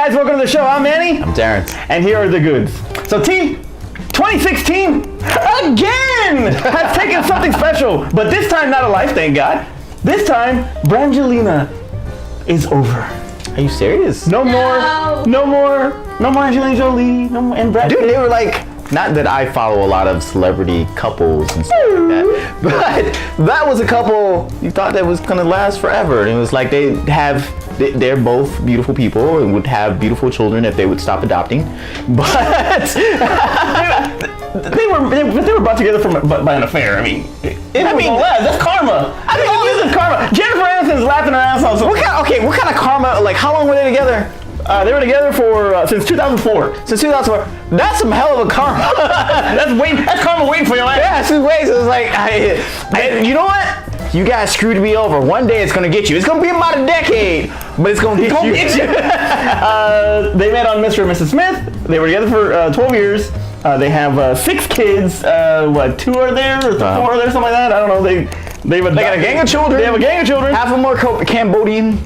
guys, welcome to the show. I'm Manny. I'm Darren. And here are the goods. So T, 2016, again, has taken something special. But this time, not a life, thank God. This time, Brangelina is over. Are you serious? No more Angelina Jolie, no more, and Brad Dude, Pitt. they were like, not that I follow a lot of celebrity couples and stuff like that, but that was a couple you thought that was gonna last forever. And it was like they're both beautiful people and would have beautiful children if they would stop adopting. But they were brought together by an affair. I mean, that's karma. This is karma. Jennifer Aniston's laughing her ass off. what kind of karma? Like, how long were they together? They were together for since 2004. Since 2004. That's some hell of a karma. That's karma waiting for your ass. Yeah, she's waiting. So it was like, you know what? You guys screwed me over. One day it's gonna get you. It's gonna be about a decade, but it's gonna get you. They met on Mr. and Mrs. Smith. They were together for 12 years. They have 6 kids. 2 are there, or 4 are there, something like that. I don't know. They got a gang of children. They have a gang of children. Half of them are Cambodian.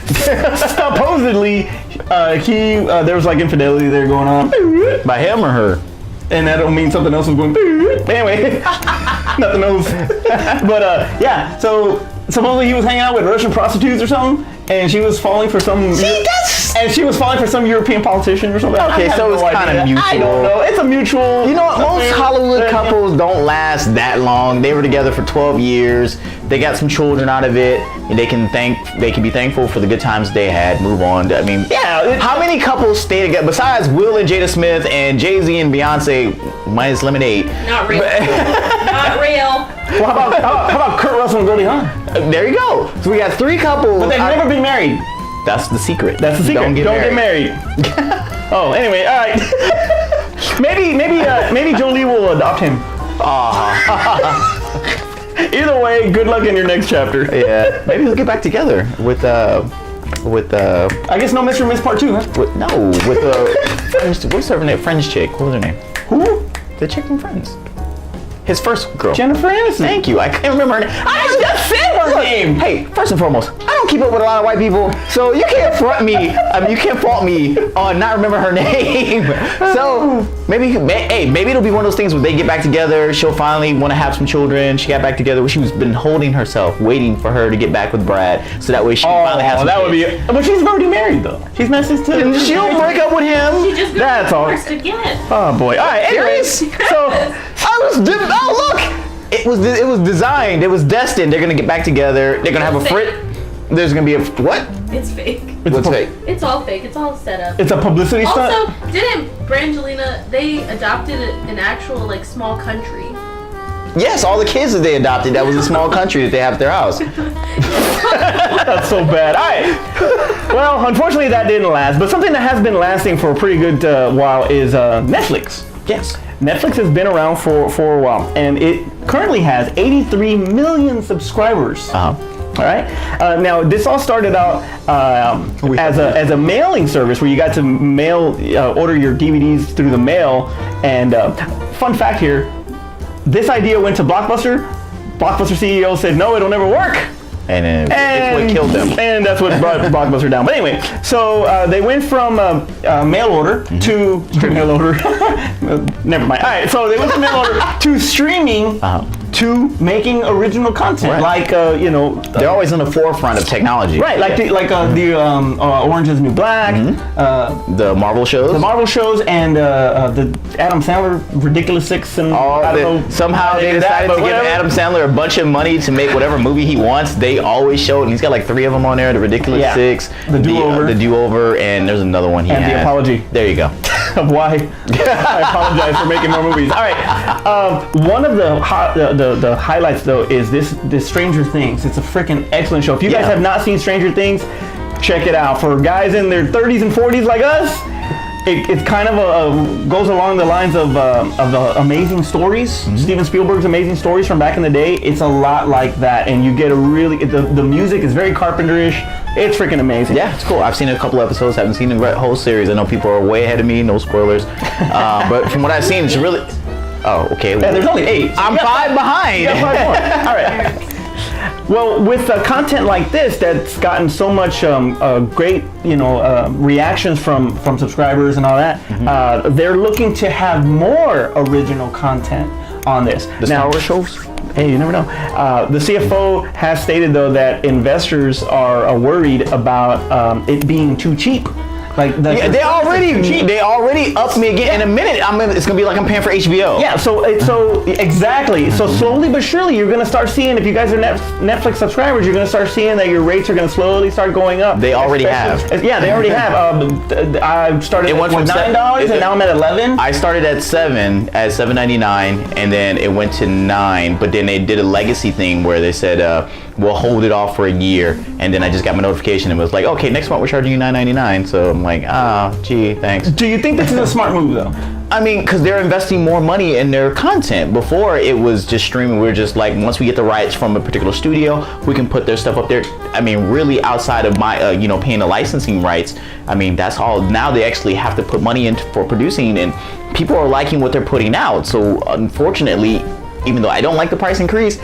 Supposedly, there was like infidelity there going on. By him or her? And that don't mean something else was going. Anyway, nothing else. But yeah, so supposedly he was hanging out with Russian prostitutes or something, and she was falling for some. She was falling for some European politician or something. Okay, so it's kind of mutual. I don't know. It's a mutual. You know what? Most Hollywood couples don't last that long. They were together for 12 years. They got some children out of it, and they can be thankful for the good times they had. Move on. I mean, yeah. How many couples stay together besides Will and Jada Smith and Jay-Z and Beyonce minus Lemonade? Not real. Not real. Well, how about Kurt Russell and Goldie Hawn? There you go. So we got 3 couples. But they've never been married. That's the secret. That's the secret. Don't get married. Oh, anyway, all right. maybe Jolie will adopt him. Either way, good luck in your next chapter. Yeah. Maybe they'll get back together with I guess no Mr. and Miss Part 2, huh? With Friends. What's her name? Friends chick. What was her name? Who? The chick from Friends. His first girl. Jennifer Aniston. Thank you. I can't remember her name. I just said her name. Hey, first and foremost, I don't keep up with a lot of white people, so you can't fault me on not remember her name. So maybe it'll be one of those things where they get back together. She'll finally want to have some children. She got back together. She's been holding herself, waiting for her to get back with Brad, so that way she can finally have some kids. Would be. But she's already married though. She's not too. And she'll break up with him. She just got divorced again. Oh boy. All right. Anyways, so look. It was designed. It was destined. They're gonna get back together. They're gonna have a There's gonna be a what? It's fake. What's fake? It's all fake. It's all set up. It's a publicity stunt. Also, didn't Brangelina? They adopted an actual small country. Yes, all the kids that they adopted. That was a small country that they have at their house. That's so bad. All right. Well, unfortunately, that didn't last. But something that has been lasting for a pretty good while is Netflix. Yes. Netflix has been around for a while, and it currently has 83 million subscribers. All right. Now, this all started out as a mailing service where you got to order your DVDs through the mail. And fun fact here, this idea went to Blockbuster. Blockbuster CEO said, "No, it'll never work." And it's what killed them. And that's what brought Blockbuster down. But anyway, so they went from mail order to mail order. Never mind. All right, so they went from mail order to streaming to making original content, like they're always on the forefront of technology. Right, like the Orange Is the New Black, the Marvel shows. The Marvel shows and the Adam Sandler Ridiculous Six and somehow they decided to give Adam Sandler a bunch of money to make whatever movie he wants. They always show it, and he's got like 3 of them on there: the Ridiculous Six, the Do-Over, and there's another one and the Apology. There you go. Of why I apologize for making more movies. All right, one of the highlights though is this Stranger Things. It's a freaking excellent show. If you guys have not seen Stranger Things, check it out. For guys in their 30s and 40s like us, it's kind of goes along the lines of the Amazing Stories, Steven Spielberg's Amazing Stories from back in the day. It's a lot like that, and you get a really the music is very Carpenter-ish. It's freaking amazing. Yeah, it's cool. I've seen a couple episodes. Haven't seen the whole series. I know people are way ahead of me. No spoilers. But from what I've seen, it's really. Oh, okay. Yeah, there's only 8. I'm 5 behind. You got 5 more. All right. Well, with content like this that's gotten so much great, reactions from subscribers and all that, they're looking to have more original content on this. The Star Wars shows? Hey, you never know. The CFO has stated though that investors are worried about it being too cheap. Like they already upped me again. In a minute, it's gonna be like I'm paying for HBO. Yeah, so exactly. So slowly but surely, you're gonna start seeing, if you guys are Netflix subscribers, you're gonna start seeing that your rates are gonna slowly start going up. They already have. Yeah, they already have. I started It went from $9, and now I'm at 11. I started at $7.99, and then it went to $9. But then they did a legacy thing where they said we'll hold it off for a year, and then I just got my notification and it was like, okay, next month we're charging you $9.99. So I'm like, gee, thanks. Do you think this is a smart move though? I mean, because they're investing more money in their content. Before, it was just streaming. We were just like, once we get the rights from a particular studio, we can put their stuff up there. I mean, really outside of my, paying the licensing rights, I mean, that's all. Now they actually have to put money in for producing, and people are liking what they're putting out. So unfortunately, even though I don't like the price increase,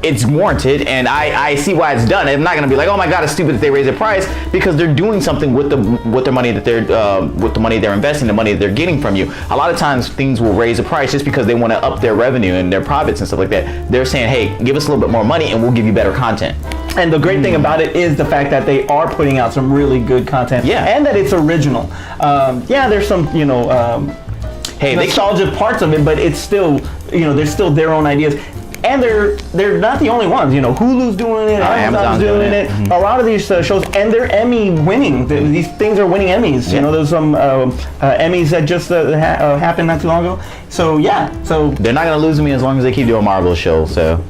it's warranted, and I see why it's done. I'm not gonna be like, oh my god, it's stupid that they raise the price, because they're doing something with their money that they're with the money they're investing, the money that they're getting from you. A lot of times things will raise the price just because they want to up their revenue and their profits and stuff like that. They're saying, hey, give us a little bit more money and we'll give you better content. And the great thing about it is the fact that they are putting out some really good content, and that it's original. There's some nostalgia parts of it, but it's still they're still their own ideas. And they're not the only ones. Hulu's doing it, Amazon's doing it. Mm-hmm. A lot of these shows, and they're Emmy winning. These things are winning Emmys. Yeah. There's some Emmys that just happened not too long ago. So they're not gonna lose me as long as they keep doing Marvel shows. So,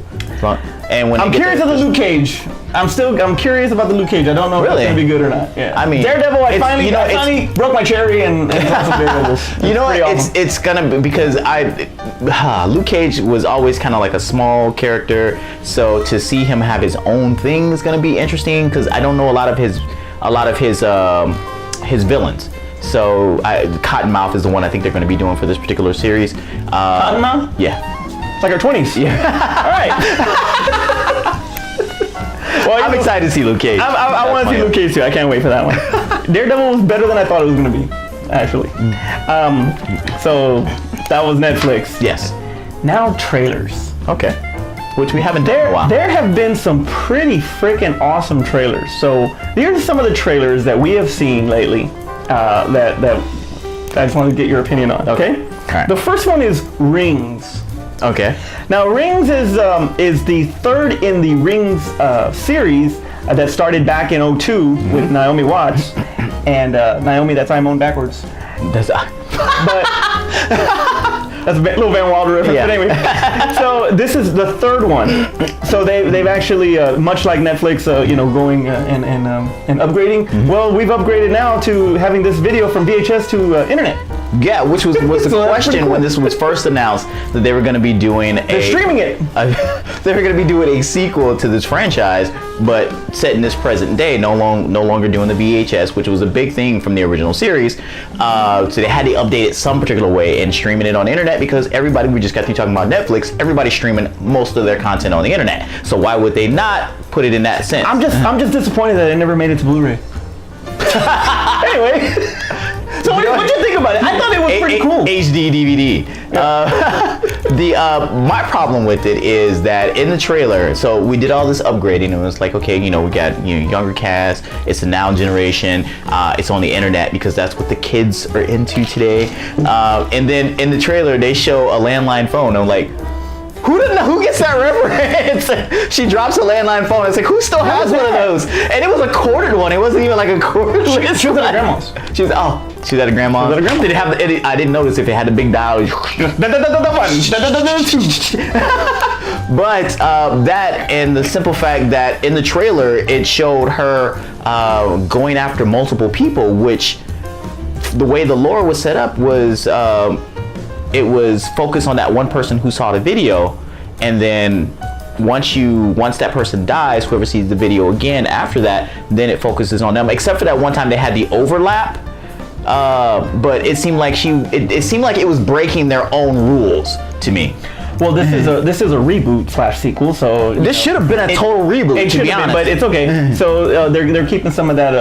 and when I'm curious of the Luke Cage. I'm curious about the Luke Cage. I don't know if it's gonna be good or not. Yeah. I mean, Daredevil. I finally broke my cherry and saw some Daredevils. It's gonna be because Luke Cage was always kind of like a small character. So to see him have his own thing is gonna be interesting, because I don't know a lot of his villains. So Cottonmouth is the one I think they're going to be doing for this particular series. Cottonmouth? Yeah. It's like our 20s. Yeah. All right. Well, I'm excited to see Luke Cage. I want to see Luke Cage too. I can't wait for that one. Daredevil was better than I thought it was going to be, actually. So that was Netflix. Yes. Now trailers. Okay. Which we haven't done in a while. There have been some pretty freaking awesome trailers. So here are some of the trailers that we have seen lately that I just wanted to get your opinion on. Okay. All right. The first one is Rings. Okay. Now, Rings is the third in the Rings series that started back in 2002 with Naomi Watts, and Naomi, that's I'm on backwards. That's a little Van Wilder reference, but anyway. So this is the third one. So they've actually, much like Netflix, going and upgrading. Mm-hmm. Well, we've upgraded now to having this video from VHS to internet. Yeah, which was the question cool. When this was first announced, that they were going to be doing They're streaming it. They were going to be doing a sequel to this franchise, but set in this present day, no longer doing the VHS, which was a big thing from the original series. So they had to update it some particular way and streaming it on the internet, because everybody, we just got through talking about Netflix, everybody's streaming most of their content on the internet. So why would they not put it in that sense? I'm just disappointed that it never made it to Blu-ray. Anyway. So what did you think about it? I thought it was pretty cool. HD DVD. My problem with it is that in the trailer, so we did all this upgrading, and it was like, okay, we got younger cast, it's the now generation, it's on the internet because that's what the kids are into today. And then in the trailer, they show a landline phone. I'm like, who gets that reference? She drops a landline phone. It's like, who still has one of those? And it was a corded one. It wasn't even like a corded. She was at her grandma's. She was at a grandma's. Did it have I didn't notice if it had the big dial. But that, and the simple fact that in the trailer it showed her going after multiple people, which the way the lore was set up was. It was focused on that one person who saw the video, and then once that person dies, whoever sees the video again after that, then it focuses on them. Except for that one time they had the overlap, but it seemed like it was breaking their own rules to me. Well, this is a reboot / sequel, so This should have been a total reboot, it to should be have been, honest. but it's okay. So they're keeping some of that,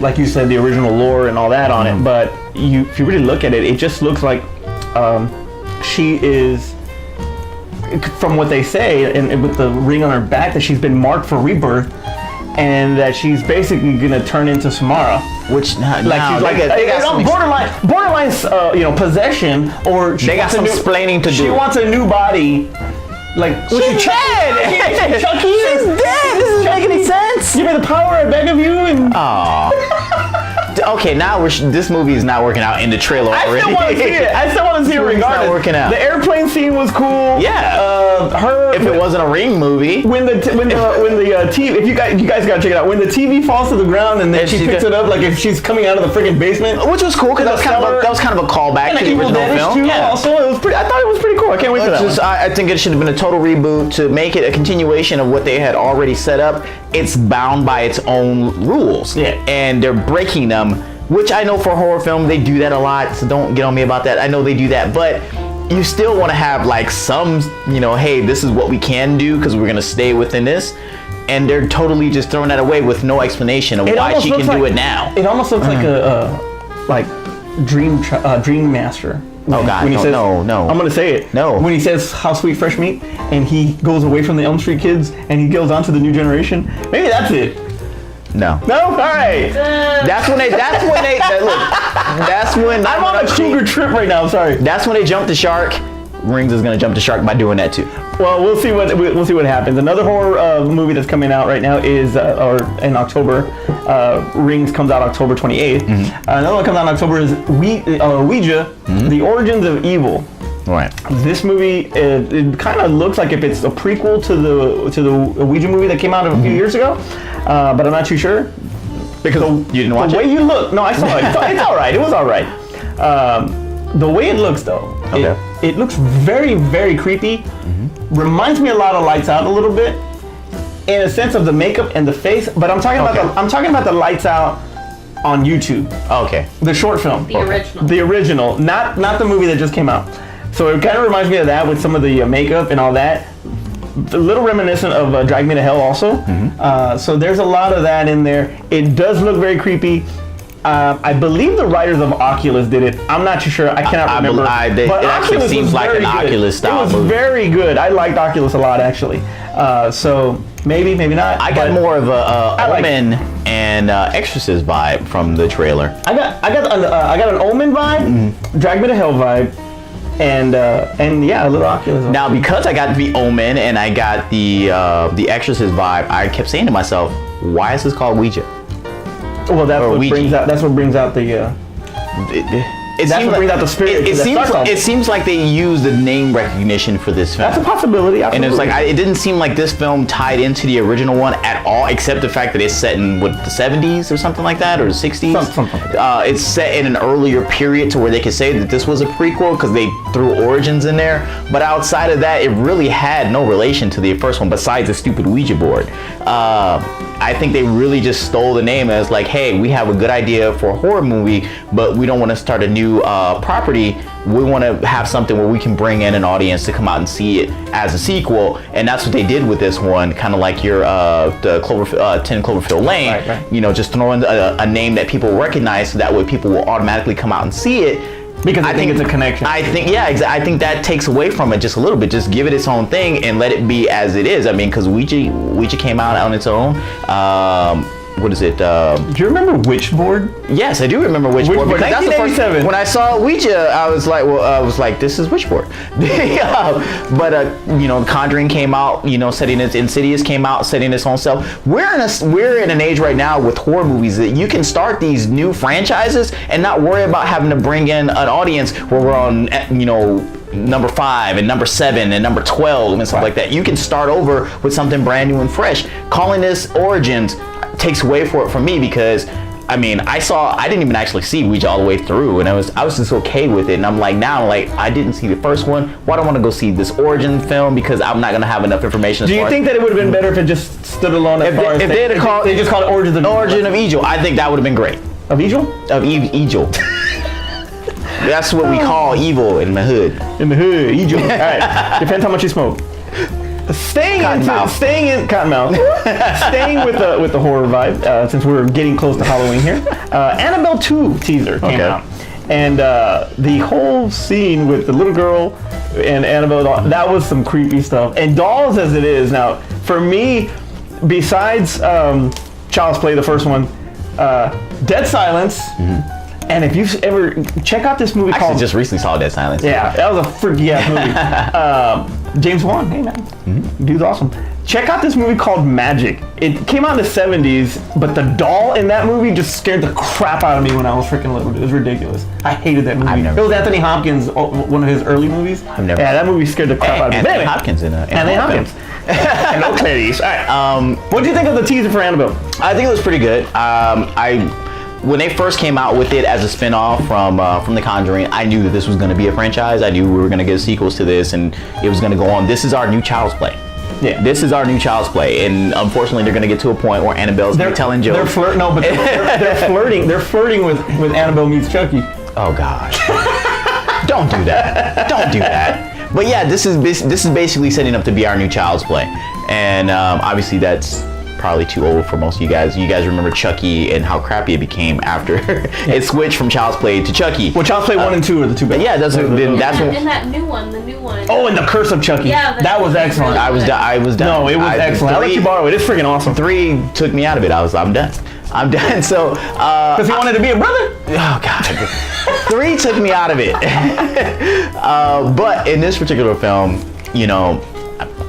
like you said, the original lore and all that on it. But if you really look at it, it just looks like she is, from what they say, and with the ring on her back, that she's been marked for rebirth, and that she's basically gonna turn into Samara. Which Like now, she's like they got some borderline, possession, or she They got wants a some new- explaining to She do. wants a new body. Like She's dead. Chucky She's is dead. This doesn't make any sense. Give me the power, I beg of you. And Okay, now this movie is not working out in the trailer I already. still want to see it. I still want to see it It's not regardless. working out. The airplane scene was cool. Yeah. Her. If it wasn't a Ring movie, When the TV, if you guys gotta check it out. When the TV falls to the ground and then And she she picks got- it up like if she's coming out of the freaking basement. which was cool because that was kind of a callback And to the the Evil original Dead film. too. Also, it was pretty. I thought it was pretty cool. I can't wait for that one. I think it should have been a total reboot to make it a continuation of what they had already set up. It's bound by its own rules, Yeah. and they're breaking them. Which I know for horror film they do that a lot, so don't get on me about that. I know they do that, but you still want to have like some, hey, this is what we can do because we're gonna stay within this, and they're totally just throwing that away with no explanation of why almost she can looks do like- it now. It almost looks like a Dream Master. Oh, God, he no. I'm gonna say it. No. When he says "How sweet fresh meat," and he goes away from the Elm Street kids and he goes on to the new generation. Maybe that's it. No. No, all right. That's when I'm on a cougar trip right now. Sorry. That's when they jump the shark. Rings is gonna jump the shark by doing that too. Well, we'll see what happens. Another horror movie that's coming out right now is, or in October, Rings comes out October 28th. Another one comes out in October is Ouija, The Origins of Evil. Right. This movie, it kind of looks like if it's a prequel to the Ouija movie that came out a few years ago, but I'm not too sure. Because you didn't watch The way it? you look, no, I saw it. It's all right. It was all right. The way it looks, though, Okay. it looks very, very creepy. Reminds me a lot of Lights Out a little bit, in a sense of the makeup and the face. But I'm talking about the Lights Out on YouTube, Okay. the short film, The original. not the movie that just came out. So it kind of reminds me of that with some of the makeup and all that. A little reminiscent of Drag Me to Hell also. So there's a lot of that in there. It does look very creepy. I believe the writers of Oculus did it. I'm not too sure. I cannot remember. It actually Oculus seems was like very an good. Oculus style It was movie. very good. I liked Oculus a lot actually. So maybe not. I got but more of a like Omen and Exorcist vibe from the trailer. I got an Omen vibe, Drag Me to Hell vibe, and yeah, a little Oculus. Now, because I got the Omen and I got the Exorcist vibe, I kept saying to myself, "Why is this called Ouija?" Well, that's or what Ouija. brings out the. It That's seems what brings out the spirit that starts all it this. seems like they use the name recognition for this film. That's a possibility. And Absolutely. it's like it didn't seem like this film tied into the original one at all, except the fact that it's set in the 70s or something like that, or the 60s. Something like that. It's set in an earlier period to where they could say that this was a prequel because they threw Origins in there. But outside of that, it really had no relation to the first one besides the stupid Ouija board. I think they really just stole the name as like, hey, we have a good idea for a horror movie, but we don't want to start a new property. We want to have something where we can bring in an audience to come out and see it as a sequel, and that's what they did with this one. Kind of like your the 10 Cloverfield Lane. Right. Just throw in a name that people recognize, so that way people will automatically come out and see it. Because I think it's a connection. I think, I think that takes away from it just a little bit. Just give it its own thing and let it be as it is. I mean, because Ouija came out on its own. What is it? Do you remember Witchboard? Yes, I do remember Witchboard. Witchboard, Because that's the first 1987. when I saw Ouija, I was like, this is Witchboard. But Conjuring came out. Setting its Insidious came out, setting its own self. We're in an age right now with horror movies that you can start these new franchises and not worry about having to bring in an audience where we're on number 5 and number 7 and number 12 and stuff like that. You can start over with something brand new and fresh. Calling this Origins takes away from me because I didn't even actually see Ouija all the way through, and I was just okay with it. And I'm like, now, I didn't see the first one. Why do I want to go see this origin film? Because I'm not gonna have enough information. Do you think that it would have been better if it just stood alone as far as if they just called it Origins of Origin of Evil? I think that would have been great. Of Evil? Of Evil. That's what we call evil in the hood. In the hood, you joke. All right, depends how much you smoke. Staying with the horror vibe, since we're getting close to Halloween here. Annabelle 2 teaser came out, and the whole scene with the little girl and Annabelle, that was some creepy stuff. And dolls as it is now, for me, besides Child's Play, the first one, Dead Silence. And if you've ever check out this movie called, just recently saw Dead Silence. Yeah, that was a freaky ass movie. James Wan, hey man, dude's awesome. Check out this movie called Magic. It came out in the 70s, but the doll in that movie just scared the crap out of me when I was freaking little. It was ridiculous. I hated that movie. It was Anthony Hopkins, one of his early movies. Yeah, that movie scared the crap out of me. Anthony Hopkins in it. Anthony Hopkins. Hello, Clarice. All right. What did you think of the teaser for Annabelle? I think it was pretty good. When they first came out with it as a spin-off from The Conjuring, I knew that this was going to be a franchise. I knew we were going to get sequels to this, and it was going to go on. This is our new Child's Play. Yeah. This is our new Child's Play, and unfortunately, they're going to get to a point where Annabelle's telling jokes. They're flirting. They're flirting with Annabelle meets Chucky. Oh gosh! Don't do that. Don't do that. But yeah, this is basically setting up to be our new Child's Play, and obviously that's probably too old for most of you guys. You guys remember Chucky and how crappy it became after it switched from Child's Play to Chucky. Well, Child's Play 1 and 2 are the two best. Yeah, that's what. And that new one. Oh, and The Curse of Chucky. Yeah, that was excellent. I was done. No, it was excellent. I'll let you borrow it. It's freaking awesome. 3 took me out of it. I'm done. I'm done. So, because he wanted to be a brother. Oh God. 3 took me out of it. But in this particular film, you know,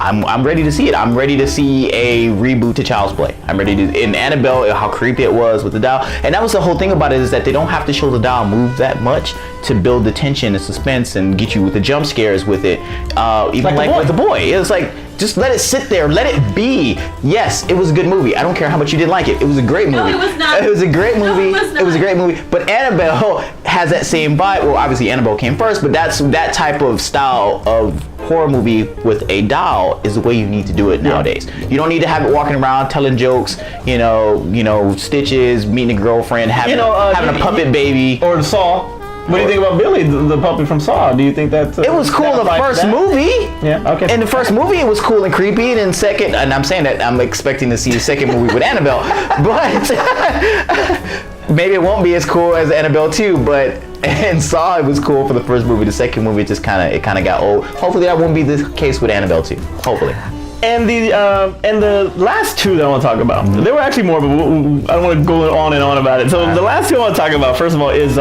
I'm ready to see it. I'm ready to see a reboot to Child's Play. I'm ready to, in Annabelle, how creepy it was with the doll. And that was the whole thing about it, is that they don't have to show the doll move that much to build the tension and suspense and get you with the jump scares with it. Even like with the boy. It was like, just let it sit there. Let it be. Yes, it was a good movie. I don't care how much you didn't like it. It was a great movie. No, it was not. It was a great movie. No, it was not. It was a great movie. But Annabelle has that same vibe. Well, obviously Annabelle came first, but that type of style of horror movie with a doll is the way you need to do it nowadays. You don't need to have it walking around telling jokes, you know, Stitches, meeting a girlfriend, having a puppet baby. Or Saw. What do you think about Billy, the puppet from Saw? Do you think that's... it was cool in the first movie. Yeah, okay. In the first movie, it was cool and creepy. And in second, and I'm saying that I'm expecting to see the second movie with Annabelle. But maybe it won't be as cool as Annabelle 2. But in Saw, it was cool for the first movie. The second movie, it kind of got old. Hopefully that won't be the case with Annabelle 2. Hopefully. And the last two that I want to talk about, they were actually more, but I don't want to go on and on about it. So the last two I want to talk about, first of all, is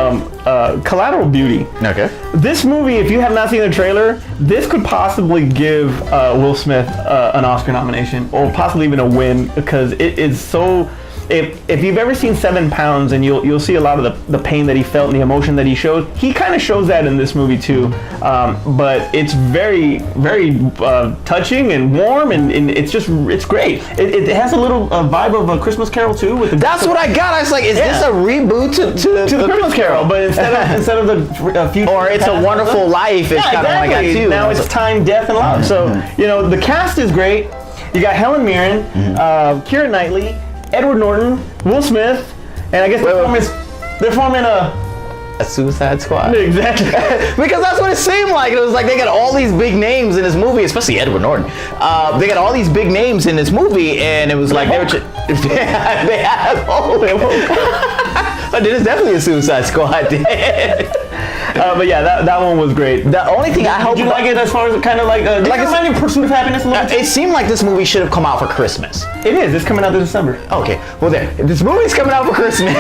Collateral Beauty. Okay. This movie, if you have not seen the trailer, this could possibly give Will Smith an Oscar nomination, or possibly even a win, because it is so... If you've ever seen 7 Pounds, and you'll see a lot of the pain that he felt and the emotion that he showed, he kind of shows that in this movie too. But it's very, very touching and warm, and it's great. It has a little vibe of A Christmas Carol too. That's what I got. I was like, is this a reboot to the Christmas Carol? But instead of the future, or It's a Wonderful Life. It's kind of like that too. Now it's Time, Death, and Love. So the cast is great. You got Helen Mirren, Keira Knightley, Edward Norton, Will Smith, and I guess they're forming a Suicide Squad. Exactly. Because that's what it seemed like. It was like they got all these big names in this movie, especially Edward Norton. They got all these big names in this movie, and it was like they had Hulk. But it is definitely a Suicide Squad. But yeah, that one was great. The only thing I hope... Did you like it as far as kind of like a Pursuit of Happiness a little bit? It seemed like this movie should have come out for Christmas. It is. It's coming out this December. Okay. Well, this movie's coming out for Christmas,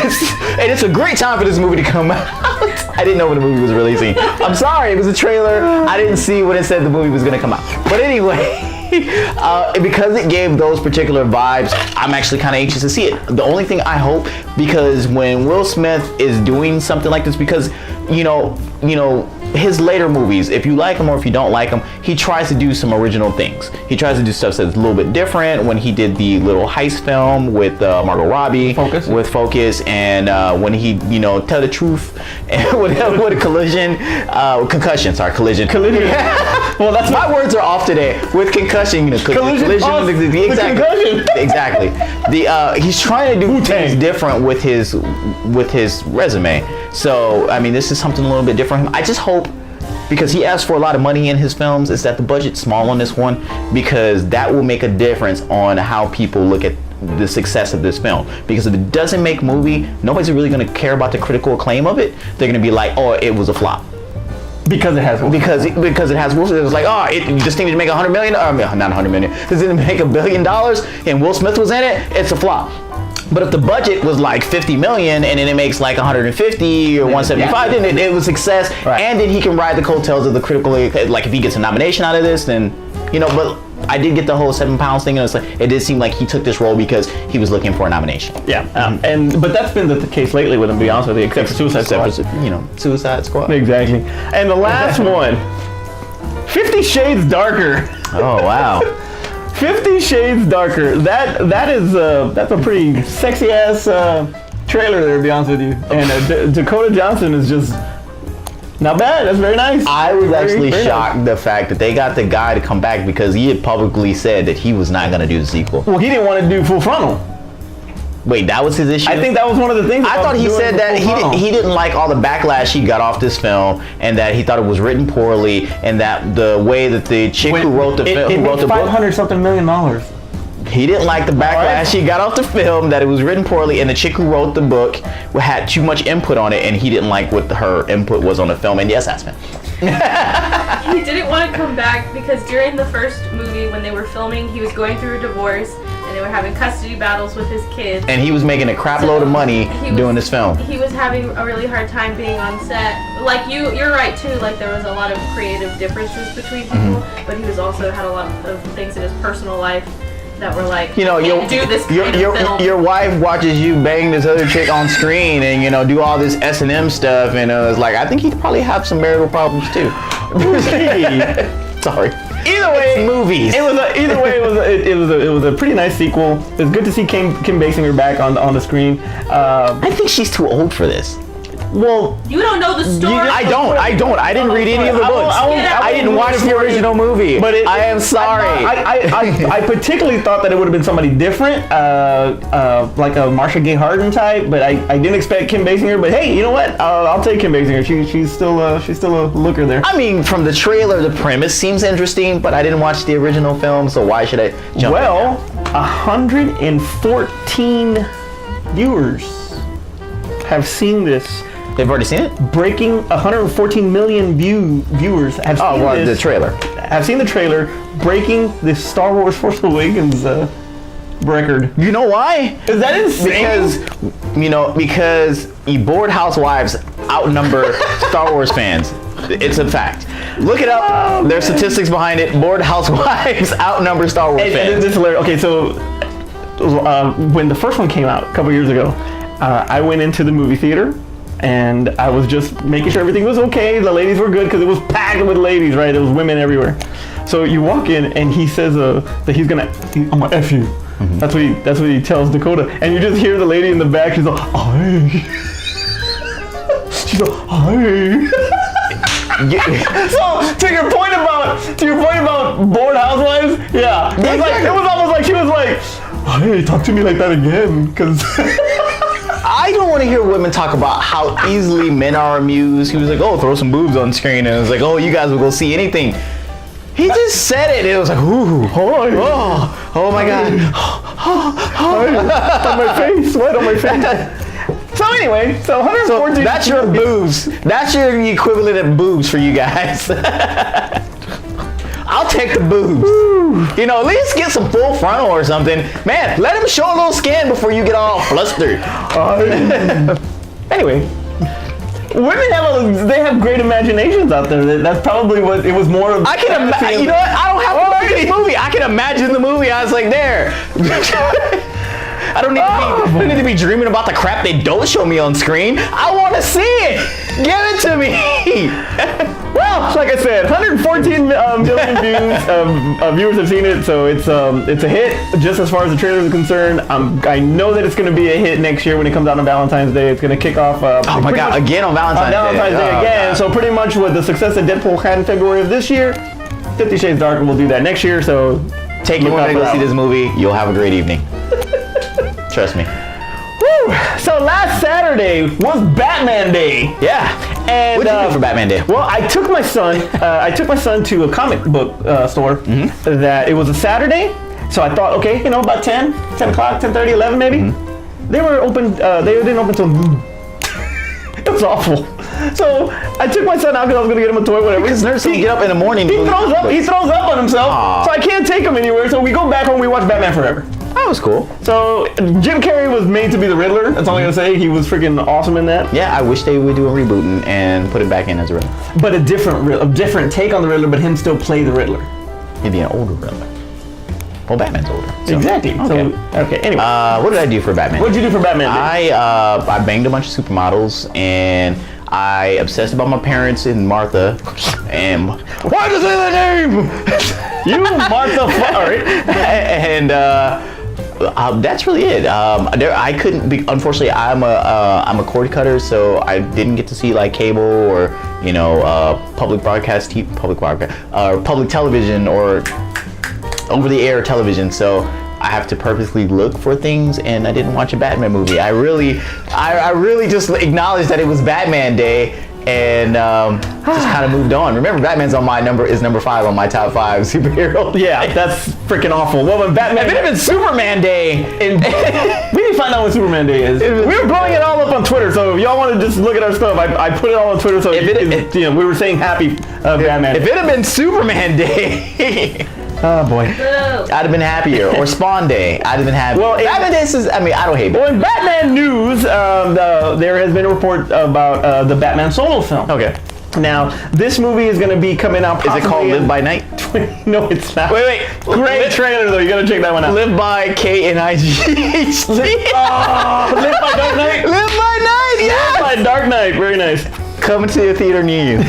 and it's a great time for this movie to come out. I didn't know when the movie was releasing. I'm sorry. It was a trailer. I didn't see when it said the movie was going to come out. But anyway... because it gave those particular vibes, I'm actually kind of anxious to see it. The only thing I hope, because when Will Smith is doing something like this, because you know his later movies, if you like him or if you don't like him, he tries to do some original things. He tries to do stuff that's a little bit different. When he did the little heist film with Margot Robbie, Focus, and when he, Tell the Truth, and with a Collision. Well, that's my words are off today. With Concussion, Collision. Exactly. He's trying to do things different with his resume. So I mean, this is something a little bit different. I just hope, because he asked for a lot of money in his films, is that the budget's small on this one, because that will make a difference on how people look at the success of this film. Because if it doesn't make movie, nobody's really going to care about the critical acclaim of it. They're going to be like, oh, it was a flop. Because it has Will Smith. Because it has Will Smith. It was like, oh, this thing didn't make $100 million. Not $100 million. This didn't make $1 billion, and Will Smith was in it. It's a flop. But if the budget was like $50 million and then it makes like 150 or 175, then it was success. Right. And then he can ride the coattails of the critical, like if he gets a nomination out of this, then, you know, but I did get the whole 7 pounds thing, and it's like, it did seem like he took this role because he was looking for a nomination. Yeah, but that's been the case lately with him, to be honest with you, except for Suicide Squad. You know, Suicide Squad. Exactly. And the last one, 50 Shades Darker. Oh, wow. 50 Shades Darker. That's a pretty sexy ass trailer there, to be honest with you. And Dakota Johnson is just not bad. That's very nice. I was actually very shocked nice. the fact that they got the guy to come back, because he had publicly said that he was not going to do the sequel. Well, he didn't want to do Full Frontal. Wait, that was his issue? I think that was one of the things. I thought he said that he didn't like all the backlash he got off this film, and that he thought it was written poorly, and that the way that the chick who wrote the film, who wrote the book, $500-something million. he didn't like the backlash he got off the film, that it was written poorly, and the chick who wrote the book had too much input on it, and he didn't like what her input was on the film. And yes, that's him. He didn't want to come back because during the first movie, when they were filming, he was going through a divorce and they were having custody battles with his kids. And he was making a crap load of money doing this film. He was having a really hard time being on set. Like you're right too. Like there was a lot of creative differences between people, but he was also had a lot of things in his personal life that were like, you know, your wife watches you bang this other chick on screen and, you know, do all this S&M stuff, and it's like, I think he'd probably have some marital problems too. Sorry. Either way, it's movies. It was a pretty nice sequel. It was good to see Kim Basinger back on the screen. I think she's too old for this. Well, you don't know the story. I don't. I didn't read any of the books. I didn't watch the original movie. But I am sorry. I particularly thought that it would have been somebody different, like a Marsha Gay Harden type. But I didn't expect Kim Basinger. But hey, you know what? I'll take Kim Basinger. She's still a looker there. I mean, from the trailer, the premise seems interesting, but I didn't watch the original film, so why should I jump in now? 114 viewers have seen this. They've already seen it? Breaking 114 million viewers have seen this. The trailer. Have seen the trailer, breaking the Star Wars Force Awakens record. You know why? Is that insane? Because bored housewives outnumber Star Wars fans. It's a fact. Look it up. There's statistics behind it. Bored housewives outnumber Star Wars fans. This is hilarious. Okay, so when the first one came out a couple years ago, I went into the movie theater. And I was just making sure everything was okay. The ladies were good because it was packed with ladies, right? There was women everywhere. So you walk in and he says that I'm gonna F you. Mm-hmm. That's what he tells Dakota. And you just hear the lady in the back. She's like, hi. She's like, hi. So to your point about bored housewives, yeah, it was almost like she was like, hey, talk to me like that again, because. I don't want to hear women talk about how easily men are amused. He was like, oh, throw some boobs on screen. And it was like, oh, you guys will go see anything. He just said it. It was like, ooh, oh my God. On my face, sweat on my face. So anyway, 114. So that's your boobs. That's your equivalent of boobs for you guys. I'll take the boobs. You know, at least get some full frontal or something. Man, let him show a little skin before you get all flustered. Anyway, women have great imaginations out there. That's probably what it was more of. I can imagine. You know what? I don't have to look at this movie. I can imagine the movie. I was like, there. I don't need to be dreaming about the crap they don't show me on screen. I want to see it. Give it to me. Well, like I said, 114 million viewers have seen it, so it's a hit just as far as the trailer is concerned. I know that it's going to be a hit next year when it comes out on Valentine's Day. It's going to kick off. Oh my God! Again on Valentine's Day again. God. So pretty much with the success that Deadpool had in February of this year, 50 Shades Darker will do that next year. So take your woman to go see this movie. You'll have a great evening. Trust me. Woo! So last Saturday was Batman Day. Yeah. And What'd you do for Batman Day? Well, I took my son. To a comic book store. Mm-hmm. That it was a Saturday, so I thought, okay, about 10 o'clock, 10:30, 11 maybe. Mm-hmm. They were open. They didn't open till noon. It was awful. So I took my son out because I was gonna get him a toy, whatever. Because nerds don't get up in the morning. He throws up. He throws up on himself. Aw. So I can't take him anywhere. So we go back home. We watch Batman Forever. That was cool. So Jim Carrey was made to be the Riddler. That's all I'm gonna say. He was freaking awesome in that. Yeah, I wish they would do a reboot and put it back in as a Riddler. But a different take on the Riddler, but him still play the Riddler. Maybe an older Riddler. Well, Batman's older. So. Exactly. Okay. So okay. Anyway, What did I do for Batman? what'd you do for Batman Day? I banged a bunch of supermodels and I obsessed about my parents and Martha. And why does say that name? You Martha Flurry. And that's really it. I couldn't be. Unfortunately, I'm a cord cutter, so I didn't get to see like cable or public television or over-the-air television. So I have to purposely look for things, and I didn't watch a Batman movie. I really just acknowledged that it was Batman Day. And just kind of moved on. Remember, Batman's is number 5 on my top 5 superheroes. Yeah, that's freaking awful. Well, when Batman, If it had been Superman Day, we need to find out when Superman Day is. We were blowing it all up on Twitter, so if y'all want to just look at our stuff, I put it all on Twitter. So we were saying happy Batman. if it had been Superman Day, Oh boy. Boo. I'd have been happier. Or Spawn Day, I'd have been happier. Well, Batman Day is, I don't hate Well, it. in Batman news, there has been a report about the Batman solo film. Okay. Now, this movie is going to be coming out. Is it called Live by Night? No, it's not. Wait. Great trailer though. You got to check that one out. Live by KNIGHT. Live by Dark Knight. Live by Night, Live yeah. by Dark Knight. Very nice. Coming to a theater near you.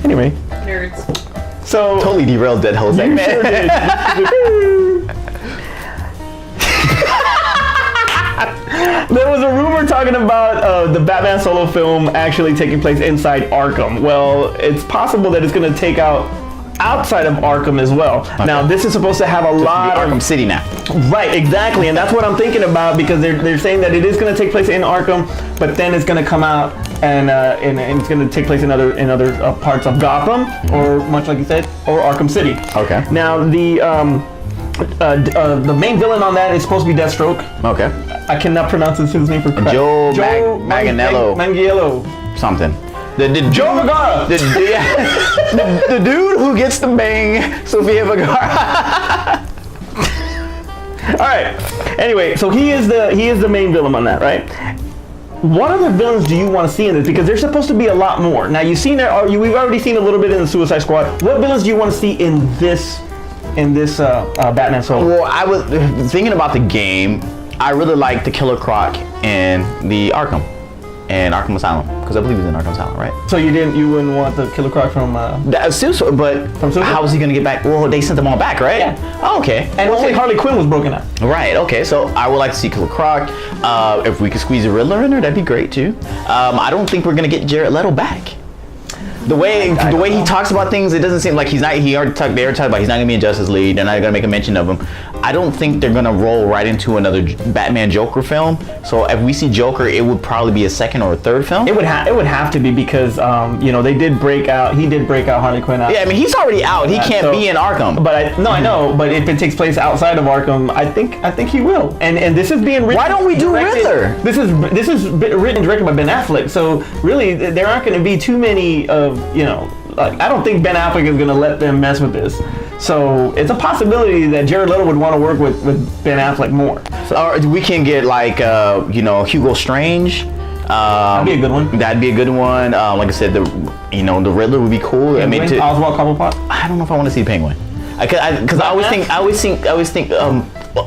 Anyway, Nerds. so Totally derailed that whole you segment. sure did. There was a rumor talking about the Batman solo film actually taking place inside Arkham. Well, it's possible that it's going to take out outside of Arkham as well. Okay. Now, this is supposed to have a lot of Arkham City now. Right, exactly, and that's what I'm thinking about because they're saying that it is going to take place in Arkham, but then it's going to come out and it's going to take place in other parts of Gotham, or much like you said, or Arkham City. Okay. Now the main villain on that is supposed to be Deathstroke. Okay. I cannot pronounce his name for crap. Joe Manganiello. Manganiello. Something. Joe Vergara. The dude who gets to bang Sofia Vergara. All right. Anyway, so he is the main villain on that, right? What other villains do you want to see in this? Because there's supposed to be a lot more. Now we've already seen a little bit in the Suicide Squad. What villains do you want to see in this Batman solo? Well, I was thinking about the game. I really like the Killer Croc and the Arkham Asylum, because I believe he's in Arkham Asylum, right? So you wouldn't want the Killer Croc from? But how was he gonna get back? Well, they sent them all back, right? Yeah. Oh, okay. And only Harley Quinn was broken out. Right. Okay. So I would like to see Killer Croc. If we could squeeze a Riddler in there, that'd be great too. I don't think we're gonna get Jared Leto back. The way he talks about things, it doesn't seem like he's not. They already talked about he's not gonna be in Justice League. They're not gonna make a mention of him. I don't think they're gonna roll right into another Batman Joker film. So if we see Joker, it would probably be a second or a third film. It would have to be because they did break out. He did break out Harley Quinn out. Yeah, I mean he's already out. He can't be in Arkham. But I know. But if it takes place outside of Arkham, I think he will. And this is being written. Why don't we do Riddler? This is written and directed by Ben Affleck. So really, there aren't going to be too many of I don't think Ben Affleck is going to let them mess with this. So it's a possibility that Jared Leto would want to work with Ben Affleck more. So, or we can get like Hugo Strange. That'd be a good one. That'd be a good one. Like I said, the Riddler would be cool. I mean, Oswald Cobblepot. I don't know if I want to see Penguin. Because I always think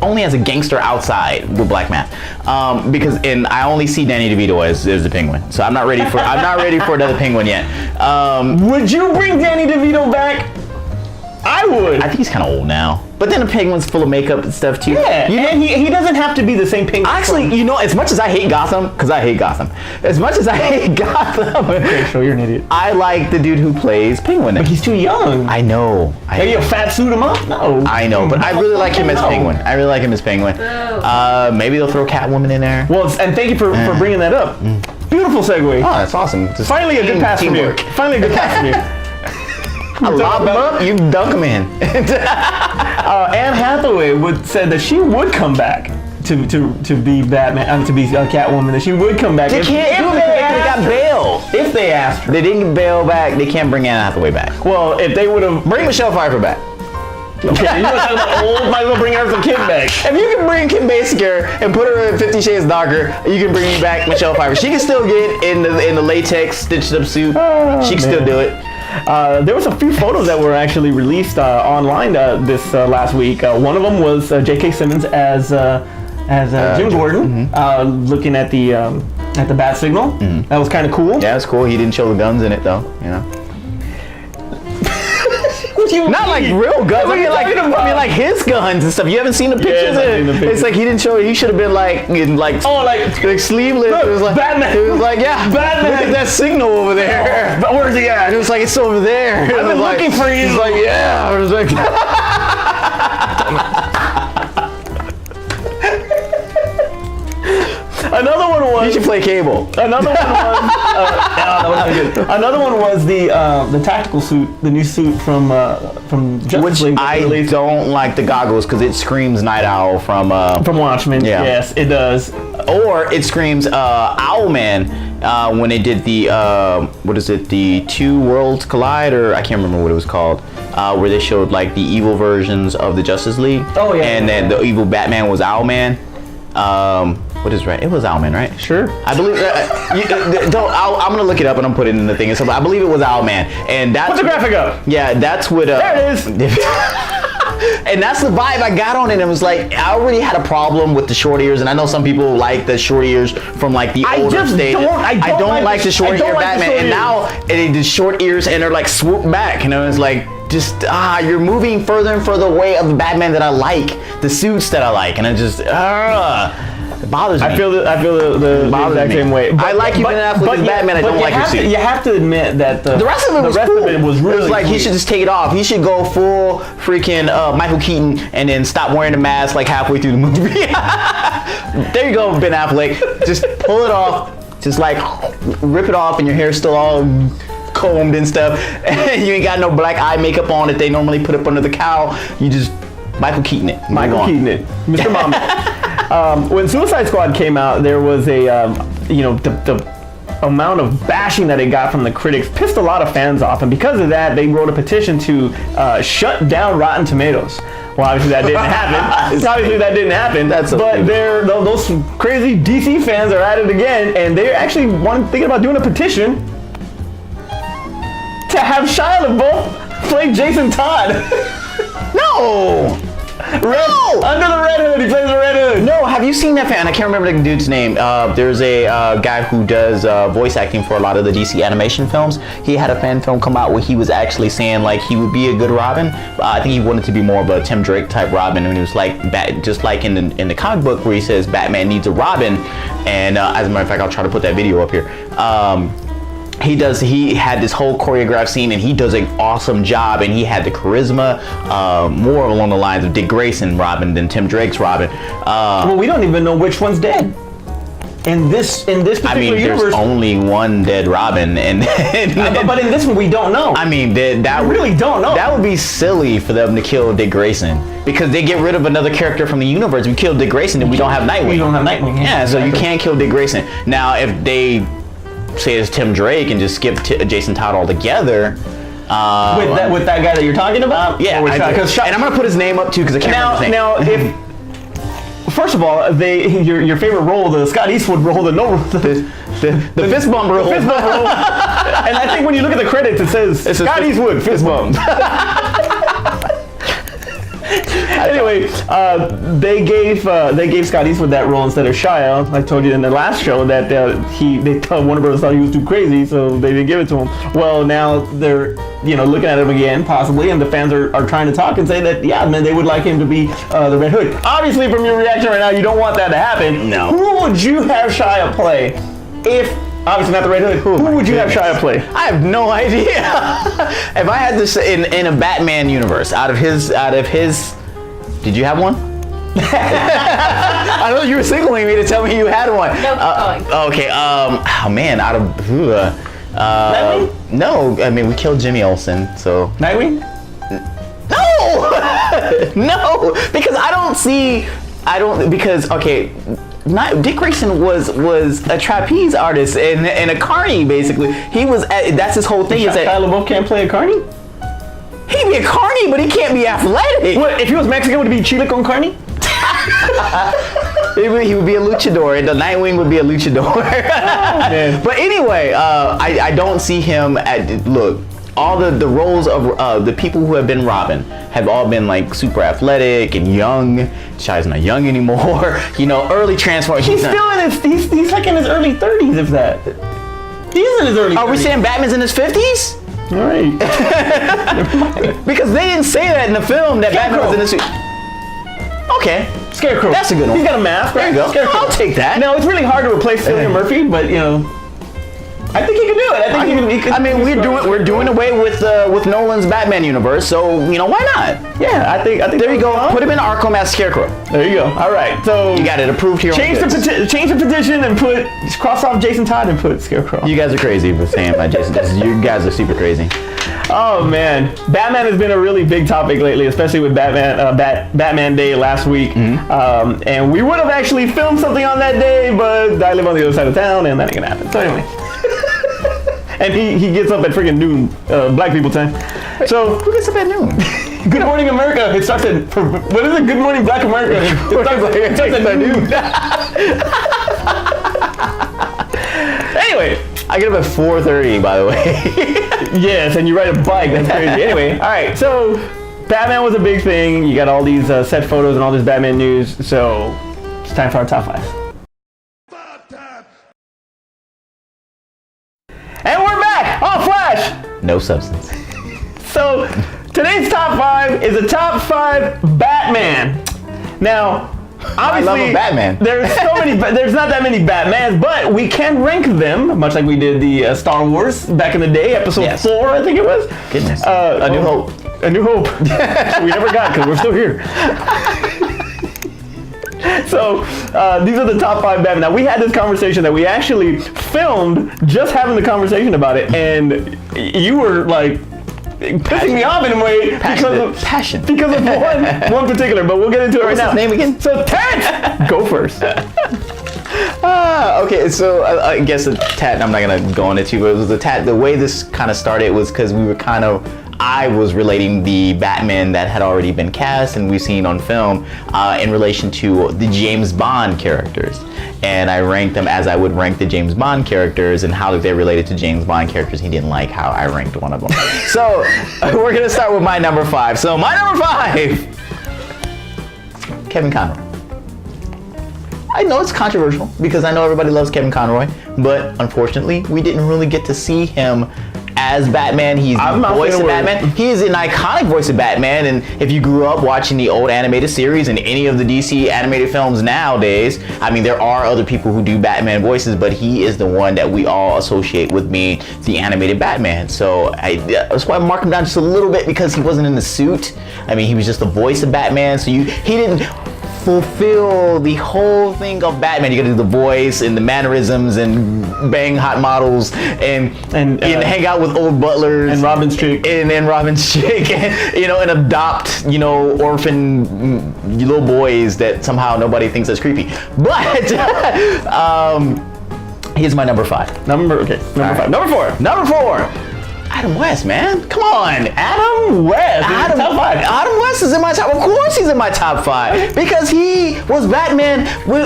only as a gangster outside with Black Mask. And I only see Danny DeVito as the Penguin. So I'm not ready for another Penguin yet. Would you bring Danny DeVito back? I would. I think he's kind of old now. But then the Penguin's full of makeup and stuff too. Yeah, and he doesn't have to be the same Penguin. Actually, you know, as much as I hate Gotham, because I hate Gotham, as much as I hate Gotham, Okay, so you're an idiot. I like the dude who plays Penguin. But he's too young. I know. Maybe a fat suit him up? No. I know, but I really like him as Penguin. I really like him as Penguin. Maybe they'll throw Catwoman in there. Well, and thank you for bringing that up. Beautiful segue. Oh, that's awesome. Just Finally a good pass from you. teamwork. Finally a good pass from you. I lob him up, you dunk him in. Anne Hathaway said that she would come back to be Batman, to be Catwoman. That she would come back. They can't do it because they got bail. If they asked her. They didn't get bail back. They can't bring Anne Hathaway back. Well, if they would have. Bring Michelle Pfeiffer back. Okay, you want to talk about old? Might as well bring her some Kim back. If you can bring Kim Basinger and put her in 50 Shades Darker, you can bring back Michelle Pfeiffer. She can still get in the latex stitched up suit. She can still do it. There was a few photos that were actually released online this last week. One of them was J.K. Simmons as Jim Gordon, looking at the bat signal. That was kind of cool. Yeah, it's cool. He didn't show the guns in it though. You know. Not like real guns. I mean like his guns and stuff. You haven't seen the pictures. I've seen the pictures. It's like he didn't show it. He should have been like in like sleeveless. Look, It was like Batman. It was like Batman. Look at that signal over there. But where's he at? It was like it's over there. I've been looking for you. He's like yeah. It was like. Another one was. You should play Cable. Another one was. That wasn't good. Another one was the tactical suit, the new suit from Justice Which League. I don't like the goggles because it screams Night Owl from Watchmen. Yeah. Yes, it does. or it screams Owlman when they did the what is it, the Two Worlds Collide, or I can't remember what it was called, where they showed like the evil versions of the Justice League. Oh yeah. And then the evil Batman was Owlman. What is right? It was Owlman, right? Sure. I believe. I'm gonna look it up and I'm putting it in the thing. So I believe it was Owlman, and that's Put the graphic up. Yeah, that's what. There it is. And that's the vibe I got on it. It was like I already had a problem with the short ears, and I know some people like the short ears from like the older stages. I don't like the short ear Batman, and now it is short ears and they're like swooped back, and I was like, just you're moving further and further away of the Batman that I like, the suits that I like, and it just it bothers me. I feel the exact same way. I like you Ben Affleck as Batman. I don't like your suit. You have to admit that the rest of it was cool. really it was like cool. he should just take it off. He should go full freaking Michael Keaton and then stop wearing the mask like halfway through the movie. There you go, Ben Affleck. Just pull it off. Just like rip it off, and your hair's still all combed and stuff. And you ain't got no black eye makeup on that they normally put up under the cowl. You just Michael Keaton it. Michael Keaton it. Mr. Mama. When Suicide Squad came out, there was a, the amount of bashing that it got from the critics pissed a lot of fans off, and because of that, they wrote a petition to shut down Rotten Tomatoes. Well, obviously that didn't happen. But those crazy DC fans are at it again, and they're actually thinking about doing a petition to have Shia LaBeouf play Jason Todd. No! Under the Red Hood, he plays the Red Hood. No, have you seen that fan? I can't remember the dude's name. There's a guy who does voice acting for a lot of the DC animation films. He had a fan film come out where he was actually saying like he would be a good Robin. I think he wanted to be more of a Tim Drake type Robin, and he was like just like in the comic book where he says Batman needs a Robin. And as a matter of fact, I'll try to put that video up here. He had this whole choreographed scene, and he does an awesome job, and he had the charisma, more along the lines of Dick Grayson Robin than Tim Drake's Robin. Well, we don't even know which one's dead. In this particular universe, there's only one dead Robin, but in this one we don't know. I mean, that we really don't know. That would be silly for them to kill Dick Grayson, because they get rid of another character from the universe. We kill Dick Grayson, then we don't have Nightwing. We don't have Nightwing. Yeah, so you can't kill Dick Grayson. Now, if they say it's Tim Drake and just skip Jason Todd altogether. With that guy that you're talking about? Yeah, and I'm gonna put his name up too because I can't remember his name. Now, if first of all, your favorite role, the Scott Eastwood role, the fist bump role. And I think when you look at the credits, it says Scott Eastwood fist bump. Anyway, they gave Scott Eastwood that role instead of Shia. I told you in the last show that Warner Bros. Thought he was too crazy, so they didn't give it to him. Well, now they're looking at him again, possibly, and the fans are trying to talk and say that, yeah, man, they would like him to be the Red Hood. Obviously, from your reaction right now, you don't want that to happen. No. Who would you have Shia play if, obviously not the Red Hood, who would you have Shia play? I have no idea. If I had this in a Batman universe, out of his, did you have one? I know you were signaling me to tell me you had one. No, keep going. Okay. Oh man, out of Nightwing? No, I mean we killed Jimmy Olsen, so Nightwing? no, no, because Dick Grayson was a trapeze artist and a carny basically. He was that's his whole thing. Is that Shia LaBeouf can't play a carny? he'd be a carny, but he can't be athletic. What, if he was Mexican, would it be Chile con carne? He would be a luchador, and the Nightwing would be a luchador. Man. But anyway, I don't see him look. All the roles of the people who have been Robin have all been like super athletic and young. Shia's not young anymore. Early transform. He's still in his, he's like in his early 30s, if that. He's in his early 30s. Are we saying Batman's in his 50s? All right. Because they didn't say that in the film that Batman was in his. Okay. Scarecrow. That's a good one. He's got a mask, right? There you go. Scarecrow. I'll take that. No, it's really hard to replace Cillian Murphy, but I think he can do it. I think he could. I mean, we're doing away with Nolan's Batman universe, so why not? Yeah, I think. There you go. Put him in Arkham as Scarecrow. There you go. All right. So You got it approved here. change the petition and just cross off Jason Todd and put Scarecrow. You guys are crazy for saying that, Jason. You guys are super crazy. Oh man, Batman has been a really big topic lately, especially with Batman Day last week. And we would have actually filmed something on that day, but I live on the other side of town, and that ain't gonna happen. So anyway. And he gets up at freaking noon, black people time. So Who gets up at noon? Good Morning America. It starts at what is it? Good Morning Black America. It starts at noon. Anyway, I get up at 4:30, by the way. yes, and you ride a bike. That's crazy. Anyway, all right. So Batman was a big thing. You got all these set photos and all this Batman news. So it's time for our top 5. And we're back on Flash. No substance. So today's top 5 is a top 5 Batman. Now, obviously, love a Batman. There's not that many Batmans, but we can rank them, much like we did the Star Wars back in the day, episode 4, I think it was. Goodness. A New Hope. A New Hope. We never got because we're still here. So these are the top 5 Batman. Now we had this conversation that we actually filmed just having the conversation about it, and you were like pissing me off in a way because of one particular. But we'll get into it right now. What's his name again? So Terrence, go first. Okay, so I guess the tat. I'm not gonna go on it too, but it was the tat. The way this kind of started was because I was relating the Batman that had already been cast and we've seen on film in relation to the James Bond characters. And I ranked them as I would rank the James Bond characters and how they related to James Bond characters. He didn't like how I ranked one of them. So we're gonna start with my number 5. So my number 5, Kevin Conroy. I know it's controversial because I know everybody loves Kevin Conroy, but unfortunately we didn't really get to see him as Batman. He's the voice of Batman. He is an iconic voice of Batman, and if you grew up watching the old animated series and any of the DC animated films nowadays, I mean, there are other people who do Batman voices, but he is the one that we all associate with being the animated Batman. So that's why I marked him down just a little bit because he wasn't in the suit. I mean, he was just the voice of Batman, so he didn't fulfill the whole thing of Batman. You gotta do the voice and the mannerisms and bang hot models and hang out with old butlers and Robin's chick and Robin's chick and adopt orphan little boys that somehow nobody thinks that's creepy. But here's my number 5. Number 5. Number 4. Adam West, man. Come on. Adam West. Top 5. Adam West is in my top. Of course he's in my top 5. Because he was Batman.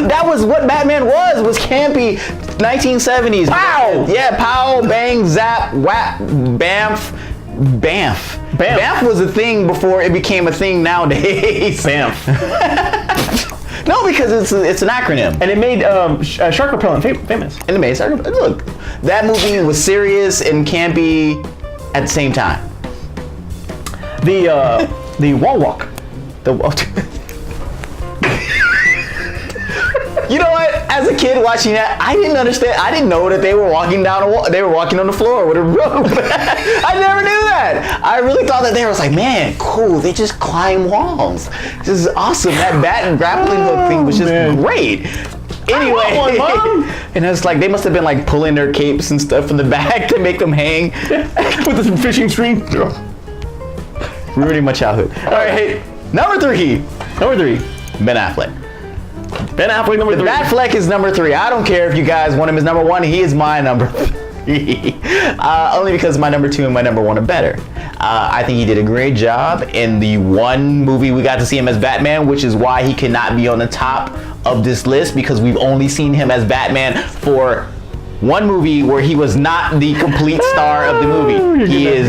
That was what Batman was campy 1970s. Pow! Yeah, pow, bang, zap, whap, bamf. Bamf. Bamf was a thing before it became a thing nowadays. Bamf. No, because it's an acronym. And it made Shark Repellent famous. And it made Shark Repellent. Look, that movie was serious and campy at the same time. The wall walk. The You know what? As a kid watching that, I didn't understand. I didn't know that they were walking down a wall. They were walking on the floor with a rope. I never knew that. I really thought that they was like, man, cool. They just climb walls. This is awesome. That bat and grappling hook thing was just great. Anyway, I want one, Mom. and it's like they must have been like pulling their capes and stuff from the back to make them hang. With this fishing string. Ruining my childhood. All right, hey, number 3. Number 3. Ben Affleck. Ben Affleck, number 3. Batfleck is number 3. I don't care if you guys want him as number 1. He is my number 3. Only because my number 2 and my number 1 are better. I think he did a great job in the one movie we got to see him as Batman, which is why he cannot be on the top of this list, because we've only seen him as Batman for one movie where he was not the complete star of the movie. He is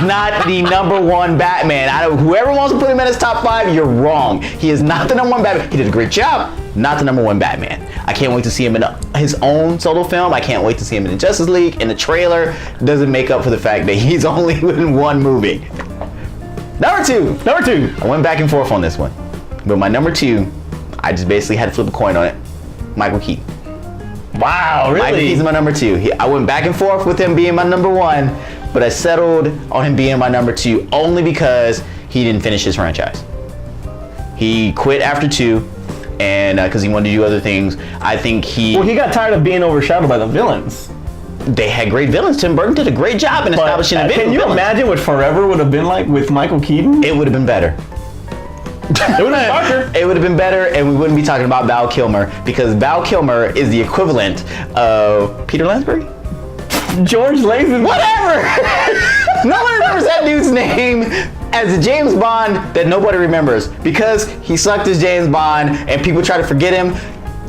not the number 1 Batman. Whoever wants to put him in his top 5, you're wrong. He is not the number 1 Batman. He did a great job, not the number 1 Batman. I can't wait to see him in his own solo film. I can't wait to see him in the Justice League. In the trailer, doesn't make up for the fact that he's only in one movie. Number 2. I went back and forth on this one, but my number 2, I just basically had to flip a coin on it. Michael Keaton. Wow, really? Michael Keaton's my number 2. I went back and forth with him being my number 1, but I settled on him being my number 2 only because he didn't finish his franchise. He quit after 2, and because he wanted to do other things. I think he got tired of being overshadowed by the villains. They had great villains. Tim Burton did a great job in establishing a Can you imagine what Forever would have been like with Michael Keaton? It would have been better. It would have been darker. It would have been better, and we wouldn't be talking about Val Kilmer, because Val Kilmer is the equivalent of Peter Lansbury? George Lazenby. Whatever! No one remembers that dude's name as a James Bond that nobody remembers, because he sucked as James Bond and people try to forget him.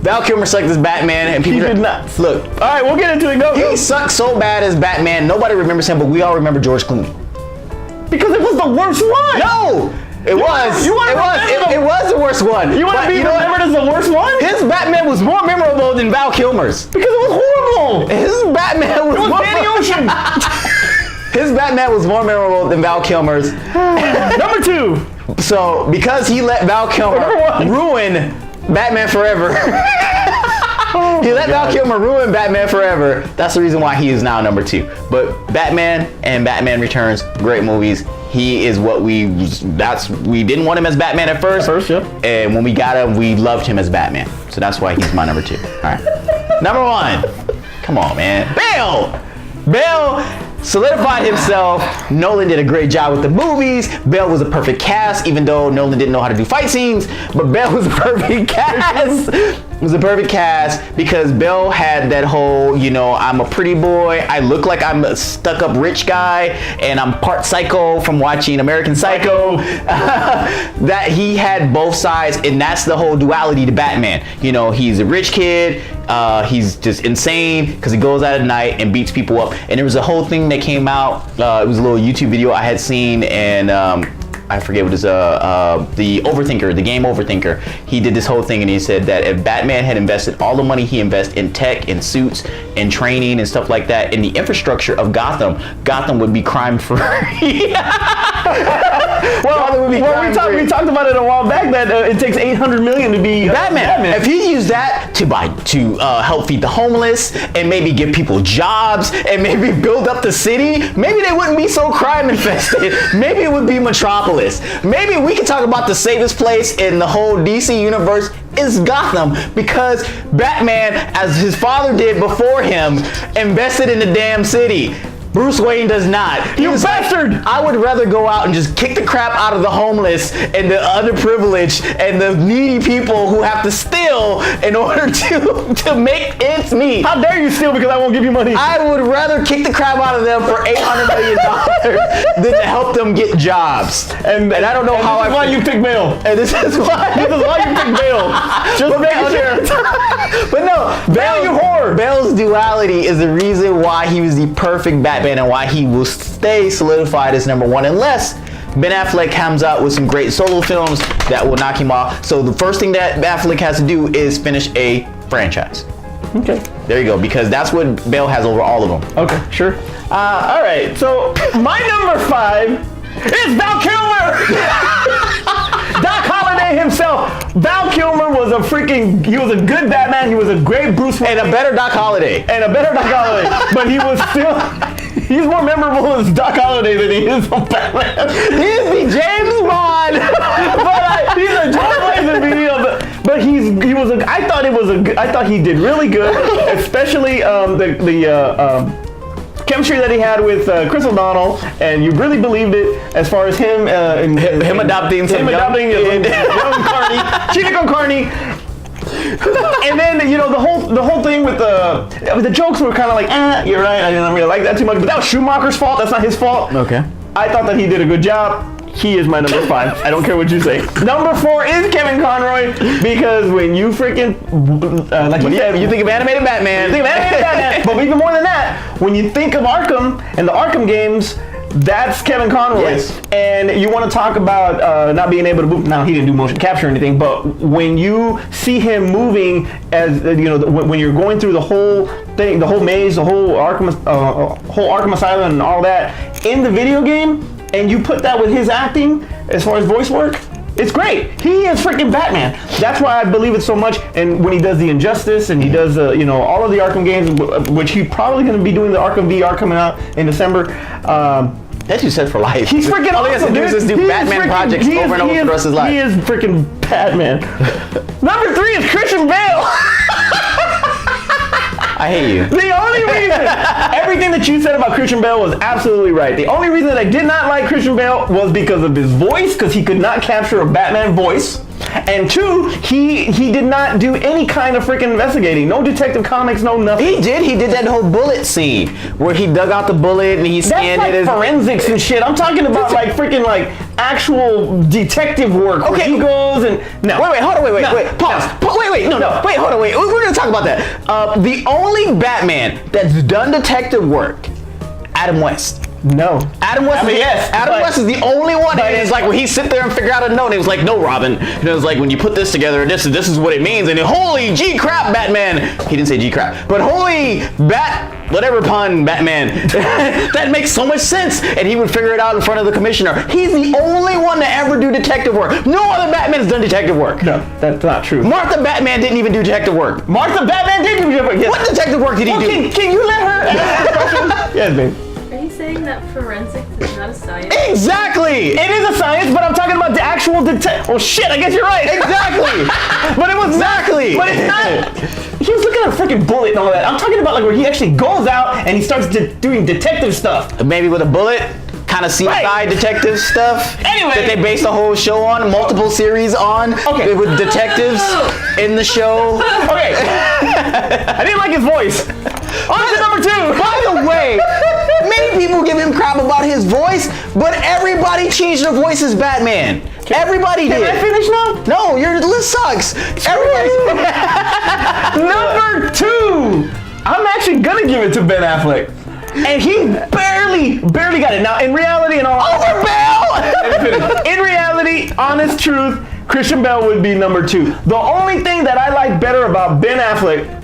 Val Kilmer sucked as Batman and people did not. Look. All right, we'll get into it. Go. He sucked so bad as Batman, nobody remembers him, but we all remember George Clooney. Because it was the worst one. No! It was the worst one. You want to be remembered as the worst one? His Batman was more memorable than Val Kilmer's. Because it was horrible. His Batman was Danny Ocean. His Batman was more memorable than Val Kilmer's. Number 2. So, because he let Val Kilmer ruin Batman Forever. He let Val Kilmer ruin Batman Forever. That's the reason why he is now number 2. But Batman and Batman Returns, great movies. He is what we didn't want him as Batman at first. Yep. And when we got him, we loved him as Batman. So that's why he's my number 2. All right. Number 1. Come on, man. Bale solidified himself. Nolan did a great job with the movies. Bale was a perfect cast, even though Nolan didn't know how to do fight scenes. But Bale was a perfect cast. It was a perfect cast because Bale had that whole, I'm a pretty boy. I look like I'm a stuck-up rich guy, and I'm part psycho from watching American Psycho. That he had both sides, and that's the whole duality to Batman. He's a rich kid. He's just insane because he goes out at night and beats people up. And there was a whole thing that came out. It was a little YouTube video I had seen, and I forget what it is. The Overthinker, the game Overthinker. He did this whole thing, and he said that if Batman had invested all the money he invested in tech, in suits, in training, and stuff like that, in the infrastructure of Gotham would be crime free. We talked about it a while back that it takes $800 million to be Batman. If he used that to help feed the homeless and maybe give people jobs and maybe build up the city, maybe they wouldn't be so crime infested. Maybe it would be Metropolis. Maybe we could talk about the safest place in the whole DC universe is Gotham, because Batman, as his father did before him, invested in the damn city. Bruce Wayne does not. You bastard! I would rather go out and just kick the crap out of the homeless and the underprivileged and the needy people who have to steal in order to make ends meet. How dare you steal because I won't give you money? I would rather kick the crap out of them for $800 million than to help them get jobs. And I don't know how this is why you pick Bale. And this is why you pick Bale. Just making sure. But no, Bale's duality is the reason why he was the perfect Batman and why he will stay solidified as number 1 unless Ben Affleck comes out with some great solo films that will knock him off. So the first thing that Affleck has to do is finish a franchise. Okay. There you go, because that's what Bale has over all of them. Okay, sure. All right, so my number 5 is Val Kilmer. Doc Holliday himself. Val Kilmer was a he was a good Batman. He was a great Bruce Wayne. And a better Doc Holliday. But he was still, he's more memorable as Doc Holliday than he is on Batman. He is the James Bond. He's a John Wayne video, but I thought he did really good, especially the chemistry that he had with Chris O'Donnell, and you really believed it as far as him adopting some young Carney, Chinico Carney. And then the whole thing with the jokes were kind of like, you're right, I didn't really like that too much, but that was Schumacher's fault. That's not his fault. Okay. I thought that he did a good job. He is my number 5. I don't care what you say. Number 4 is Kevin Conroy, because when you freaking you think of animated Batman. But even more than that, when you think of Arkham and the Arkham games, that's Kevin Conroy. Yes. And you want to talk about not being able to move. Now, he didn't do motion capture or anything, but when you see him moving, as when you're going through the whole thing, the whole maze, the whole Arkham Asylum and all that in the video game, and you put that with his acting as far as voice work, it's great. He is freaking Batman. That's why I believe it so much. And when he does the Injustice and he does all of the Arkham games, which he's probably going to be doing the Arkham VR coming out in December. That you said for life. He's freaking all he has to do is just do Batman projects over and over for the rest of his life. He is freaking Batman. Number 3 is Christian Bale. I hate you. The only reason, everything that you said about Christian Bale was absolutely right. The only reason that I did not like Christian Bale was because of his voice, because he could not capture a Batman voice. And 2, he did not do any kind of freaking investigating. No Detective Comics, no nothing. He did. He did that whole bullet scene where he dug out the bullet and he scanned it. That's like forensics and shit. I'm talking about freaking actual detective work. Okay. Where he goes and Wait, hold on, wait. Pause. Wait, hold on, wait. We're gonna talk about that. The only Batman that's done detective work, Adam West. No. Adam West is the only one. And it's like when he sit there and figure out a note, and it was like, no, Robin. It was like when you put this together, this is what it means. And holy G crap, Batman. He didn't say G crap, but holy whatever pun, Batman. That makes so much sense. And he would figure it out in front of the commissioner. He's the only one to ever do detective work. No other Batman's done detective work. No, that's not true. Martha Batman didn't even do detective work. Martha Batman did do detective work. Yes. What detective work did he do? Can you let her ask the question? Yes, babe. Are you saying that forensics is not a science? Exactly! It is a science, but I'm talking about the actual Well, shit, I guess you're right. Exactly! But it was exactly! But it's not. He was looking at a freaking bullet and all that. I'm talking about where he actually goes out and he starts doing detective stuff. Maybe with a bullet? Kind of CSI detective stuff. Anyway. That they based the whole show on, multiple series on. Okay. With detectives in the show. Okay. I didn't like his voice. On to number 2. By the way, many people give him crap about his voice, but everybody changed their voice as Batman. Everybody did. Can I finish now? No, your list sucks. Everybody. Number 2. I'm actually gonna give it to Ben Affleck. And he barely got it. Now, in reality, in reality, honest truth, Christian Bale would be number 2. The only thing that I like better about Ben Affleck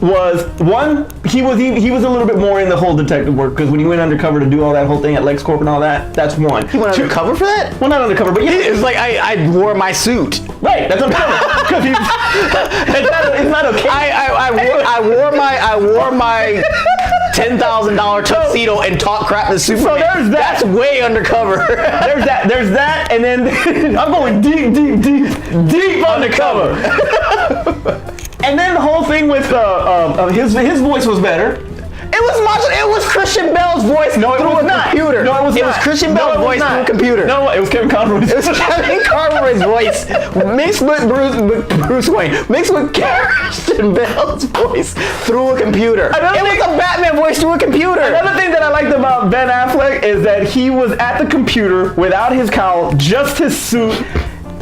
was, one, he was a little bit more in the whole detective work, because when he went undercover to do all that whole thing at LexCorp and all that, that's one. He went undercover for that? Well, not undercover, but it's like I wore my suit. Right, that's undercover. Because it's not okay. I wore my $10,000 tuxedo and talk crap to Superman. So there's that. That's way undercover. There's that, and then I'm going deep undercover. And then the whole thing with his voice was better. It was Christian Bale's voice through a computer. No, it was not. It was Christian Bale's voice through a computer. No, it was Kevin Conroy's. It was Kevin Conroy's voice mixed with Bruce Wayne, mixed with Christian Bale's voice through a computer. It was a Batman voice through a computer. Another thing that I liked about Ben Affleck is that he was at the computer without his cowl, just his suit.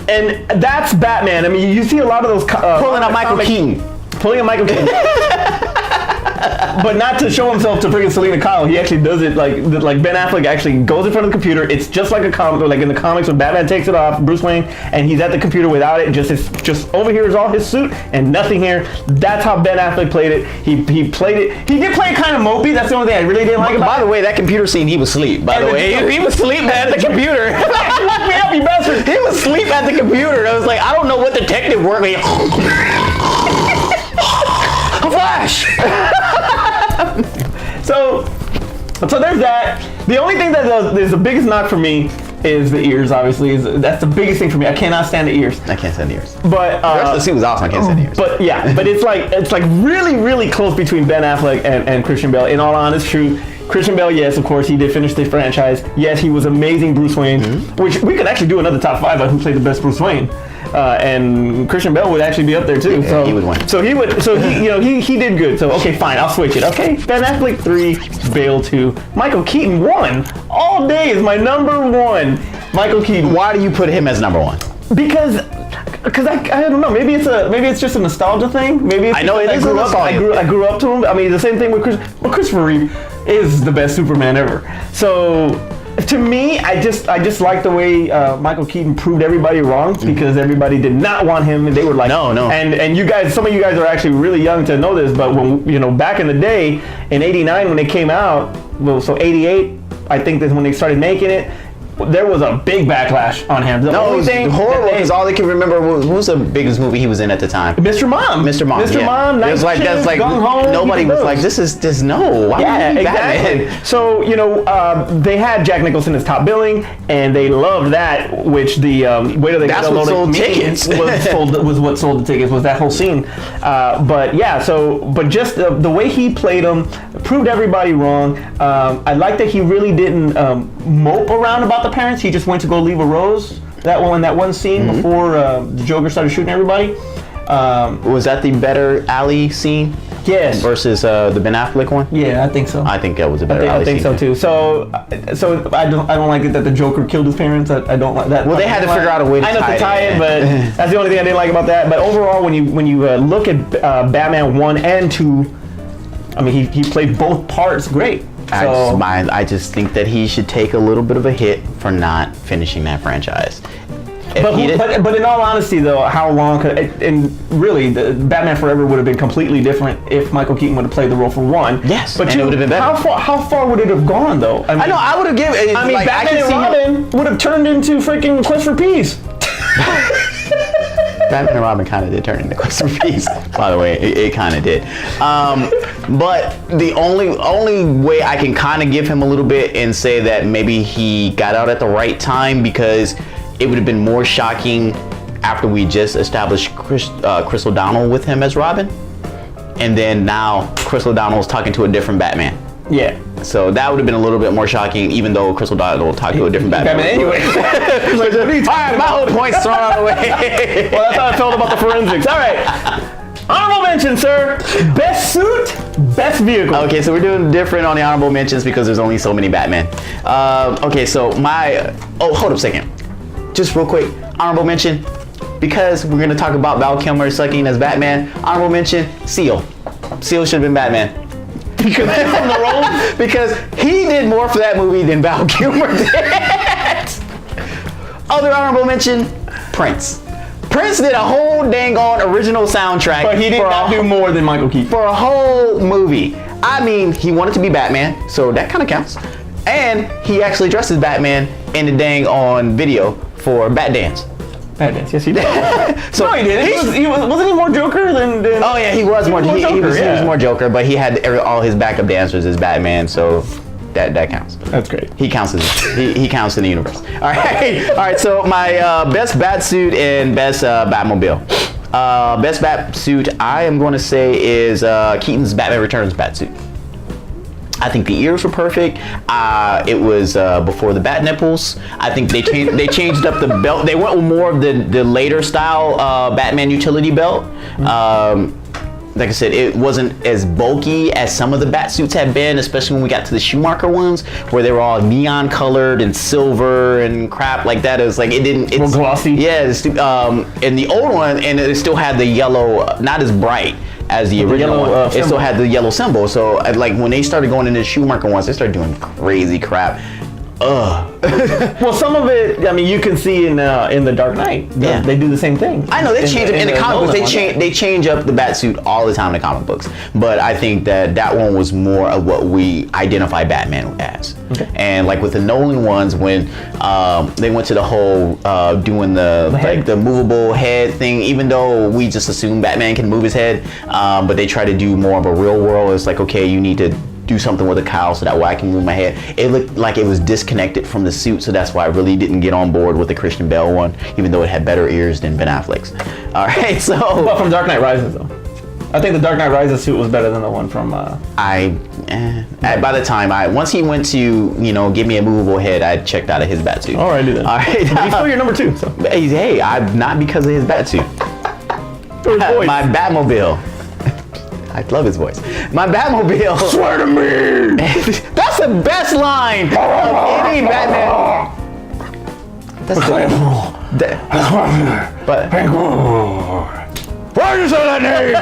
And that's Batman. I mean, you see a lot of those pulling a Michael Keaton. Pulling a Michael Keaton. but not to show himself to freaking Selena Kyle. He actually does it like Ben Affleck actually goes in front of the computer. It's just like a comic, like in the comics when Batman takes it off, Bruce Wayne, and he's at the computer without it. Just over here is all his suit and nothing here. That's how Ben Affleck played it. He played it. He did play it kind of mopey. That's the only thing I really didn't like about it. By the way, that computer scene, he was asleep. By the way, he was asleep at the computer. Look me up, you bastard. He was asleep at the computer. I was like, I don't know what detective work. Flash. So there's that. The only thing that is the biggest knock for me is the ears. Obviously, that's the biggest thing for me. I cannot stand the ears. I can't stand the ears. But The rest of the scene was awesome. I can't stand the ears. But yeah, but it's like really, really close between Ben Affleck and Christian Bale. In all honest truth, Christian Bale, yes, of course, he did finish the franchise. Yes, he was amazing Bruce Wayne, which we could actually do another top 5 on who played the best Bruce Wayne. And Christian Bale would actually be up there too. Yeah, so he would win. So he would. So he did good. So okay, fine, I'll switch it. Okay, Ben Affleck 3, Bale 2, Michael Keaton 1. All day is my number 1. Michael Keaton. Why do you put him as number 1? Because I don't know. Maybe it's just a nostalgia thing. Maybe it's I know it is a nostalgia I grew up to him. I mean, the same thing with Christopher Reeve is the best Superman ever. So to me, I just like the way Michael Keaton proved everybody wrong because everybody did not want him, and they were like, no. And you guys, some of you guys are actually really young to know this, but when back in the day in '89 when they came out, well, so '88, I think that's when they started making it. There was a big backlash on him. The No, only it was thing horrible because all they can remember was what was the biggest movie he was in at the time? Mr. Mom. Mr. Mom. Mr. Yeah. Mom. It was like that's like nobody was like this is no. Why Yeah, would he be exactly. Batman? So they had Jack Nicholson as top billing, and they loved that. Which the wait till they That's got what sold meeting tickets. was what sold the tickets was that whole scene. But yeah, but just the way he played him proved everybody wrong. I like that he really didn't mope around about the parents. He just went to go leave a rose. That one scene before the Joker started shooting everybody. Was that the better alley scene? Yes. Versus the Ben Affleck one? Yeah, I think so. I think that was a better alley I think scene. so too. So I don't like it that the Joker killed his parents. I don't like that. Well, they had to figure out a way to I know tie to tie it it, in. but that's the only thing I didn't like about that. But overall, when you look at Batman 1 and 2, I mean he played both parts great. So I just think that he should take a little bit of a hit for not finishing that franchise. but in all honesty, though, how long could and really the Batman Forever would have been completely different if Michael Keaton would have played the role for 1. Yes, but and it would have been better. How far would it have gone though? I know I would have given. I mean, like, Batman and Robin would have turned into freaking Quest for Peace. Batman and Robin kind of did turn into Quest for Peace. By the way, it kind of did. But the only way I can kind of give him a little bit and say that maybe he got out at the right time because it would have been more shocking after we just established Chris O'Donnell with him as Robin, and then now Chris O'Donnell is talking to a different Batman. Yeah. So that would have been a little bit more shocking, even though Chris O'Donnell will talk to a different Batman. Anyway. Like, what are you talking My about? whole point's thrown out of the way. Well, that's how I felt about the forensics. All right. Honorable mention, sir. Best suit, best vehicle. Okay, so we're doing different on the honorable mentions because there's only so many Batman. Okay, so hold up a second. Just real quick, honorable mention, because we're gonna talk about Val Kilmer sucking as Batman. Honorable mention, Seal. Seal should have been Batman. Because he did more for that movie than Val Kilmer did. Other honorable mention, Prince. Prince did a whole dang on original soundtrack. But he did not do more than Michael Keaton. For a whole movie. I mean, he wanted to be Batman, so that kind of counts. And he actually dressed as Batman in the dang on video for Bat Dance. Bat Dance, yes he did. So no, he didn't. Wasn't he more Joker than oh yeah, he was more Joker. He was more Joker, but he had all his backup dancers as Batman, so that counts. That's great. He counts he counts in the universe. All right. So my best bat suit and best Batmobile. Best bat suit I am going to say is Keaton's Batman Returns bat suit. I think the ears were perfect. It was before the bat nipples. I think they changed up the belt. They went with more of the later style Batman utility belt. Like I said, it wasn't as bulky as some of the bat suits had been, especially when we got to the Schumacher ones, where they were all neon colored and silver and crap like that. It was like it's glossy. Yeah, and the old one, and it still had the yellow, not as bright. as the original yellow, one. It still symbol. had the yellow symbol. So like when they started going into Schumacher ones, they started doing crazy crap. Well, some of it, I mean, you can see in the Dark Knight. Yeah. They do the same thing. I know they change in the comic books. They change up the Batsuit all the time in the comic books. But I think that one was more of what we identify Batman as. Okay. And like with the Nolan ones, when they went to the whole doing the movable head thing, even though we just assume Batman can move his head, but they try to do more of a real world. It's like, okay, you need to do something with a cowl so that way I can move my head. It looked like it was disconnected from the suit, so that's why I really didn't get on board with the Christian Bale one, even though it had better ears than Ben Affleck's. All right, so. But from Dark Knight Rises, though. I think the Dark Knight Rises suit was better than the one from. By the time once he went to give me a movable head, I checked out of his Batsuit. All right, do that. All right, He's still your number 2. So. Hey, I'm not because of his Batsuit. My Batmobile. I love his voice. My Batmobile. Swear to me. That's the best line of any Batman. That's but why did you say that name?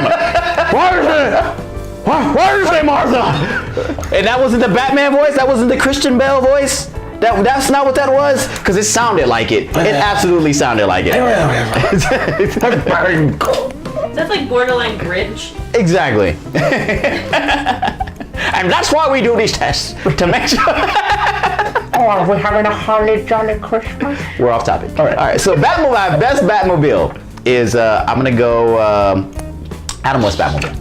Why did you say Martha? And that wasn't the Batman voice. That wasn't the Christian Bale voice. That's not what that was. Because it sounded like it. It absolutely sounded like it. That's like borderline Grinch. Exactly. And that's why we do these tests, to make sure. Are we having a holly jolly Christmas? We're off topic. All right. So Batmobile, my best Batmobile is I'm gonna go Adam West Batmobile.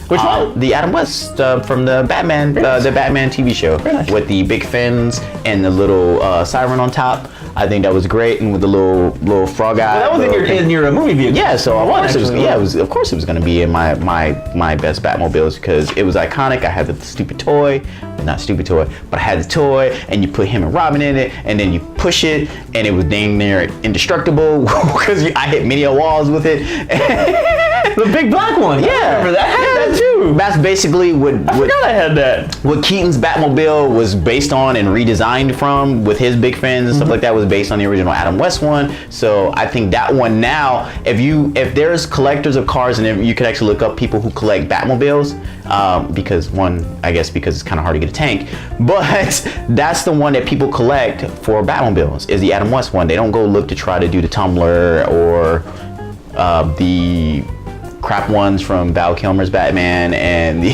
Which one? The Adam West from the Batman TV show nice. with the big fins and the little siren on top. I think that was great, and with the little frog eye. Well, that was in your movie vehicle. Yeah, so of course it was. actually. Yeah, of course it was going to be in my best Batmobiles because it was iconic. I had the stupid toy, not stupid toy, but I had the toy, and you put him and Robin in it, and then you push it, and it was dang near indestructible because I hit many walls with it. The big black one. Yeah, I remember that. I had that too. That's basically what I forgot I had that. what Keaton's Batmobile was based on and redesigned from, with his big fins and stuff like that, was based on the original Adam West one. So I think that one now, if there's collectors of cars, and if you could actually look up people who collect Batmobiles, because it's kind of hard to get a tank, but that's the one that people collect for Batmobiles is the Adam West one. They don't go look to try to do the Tumbler or the crap ones from Val Kilmer's Batman and the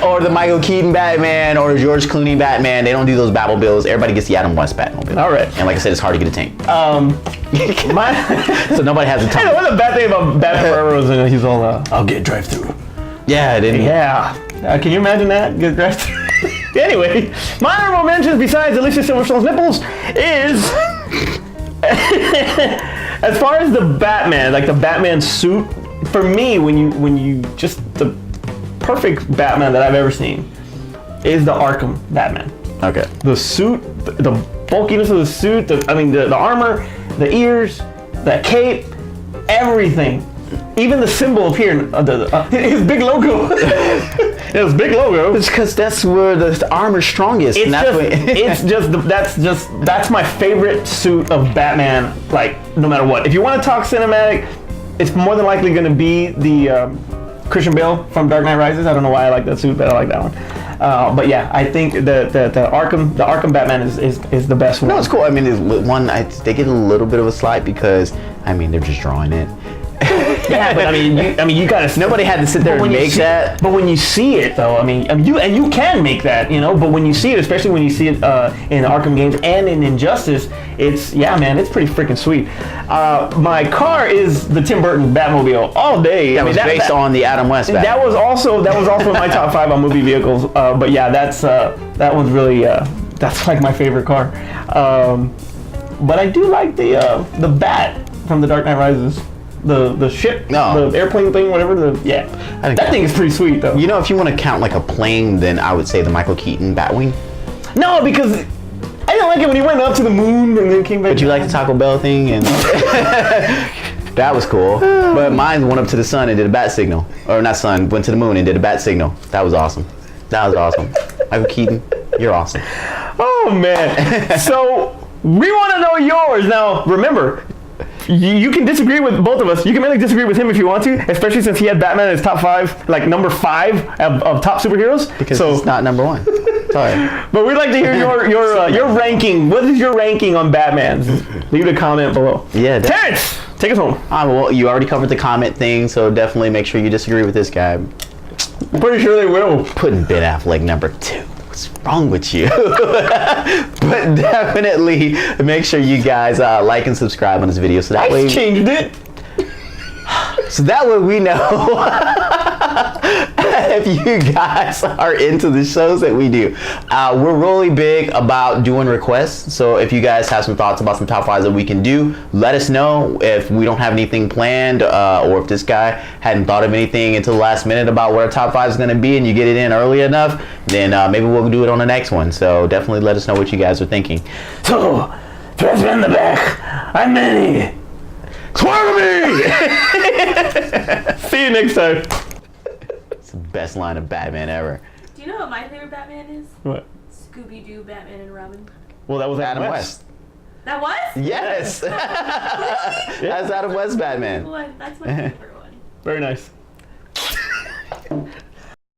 or the Michael Keaton Batman or George Clooney Batman. They don't do those Batmobiles. Everybody gets the Adam West Batmobile. All right. And like I said, it's hard to get a tank. My So nobody has a Hey, tank. what's the bad thing about Batman Forever was he's all, I'll get drive-through. Yeah, didn't he? Yeah. Can you imagine that? Get drive-through. Anyway, my honorable mentions besides Alicia Silverstone's nipples is, as far as the Batman, like the Batman suit, for me, when you just the perfect Batman that I've ever seen is the Arkham Batman. Okay. The suit, the bulkiness of the suit, the armor, the ears, the cape, everything. Even the symbol up here, his big logo. His big logo. It's because that's where the armor's strongest. That's my favorite suit of Batman. Like no matter what, if you want to talk cinematic, it's more than likely going to be the Christian Bale from Dark Knight Rises. I don't know why I like that suit, but I like that one. But yeah, I think the Arkham Batman is the best one. No, it's cool. I mean, they get a little bit of a slight because they're just drawing it. Yeah, but you gotta. Nobody had to sit there and make that. But when you see it, though, you can make that, But when you see it, especially when you see it in Arkham games and in Injustice, it's pretty freaking sweet. My car is the Tim Burton Batmobile all day. That was based on the Adam West Batman. That was also in my top 5 on movie vehicles. But yeah, that one's really that's like my favorite car. But I do like the Bat from The Dark Knight Rises. The ship, the airplane thing, whatever. That thing is pretty sweet though. If you want to count like a plane, then I would say the Michael Keaton Batwing. No, because I didn't like it when he went up to the moon and then came back. But you like the Taco Bell thing, and that was cool. But mine went up to the sun and did a bat signal, or not sun, went to the moon and did a bat signal. That was awesome. Michael Keaton, you're awesome. Oh man. So we want to know yours now. Remember, you can disagree with both of us. You can really disagree with him if you want to, especially since he had Batman in his top 5, like number 5 of top superheroes. Because so, it's not number 1. Sorry. But we'd like to hear your ranking. What is your ranking on Batman's? Leave a comment below. Yeah. Terrence, take us home. Well, you already covered the comment thing, so definitely make sure you disagree with this guy. I'm pretty sure they will. Putting Ben Affleck number 2. What's wrong with you? But definitely make sure you guys like and subscribe on this video, so that way changed it. So that way we know if you guys are into the shows that we do. We're really big about doing requests. So if you guys have some thoughts about some top 5s that we can do, let us know. If we don't have anything planned, or if this guy hadn't thought of anything until the last minute about what our top 5 is going to be, and you get it in early enough, then maybe we'll do it on the next one. So definitely let us know what you guys are thinking. So, President in the back, I'm Manny. Swear to me! See you next time. It's the best line of Batman ever. Do you know what my favorite Batman is? What? Scooby-Doo, Batman, and Robin. Well, that was Adam West. That was? Yes. That's Adam West Batman. That's my favorite one. Very nice.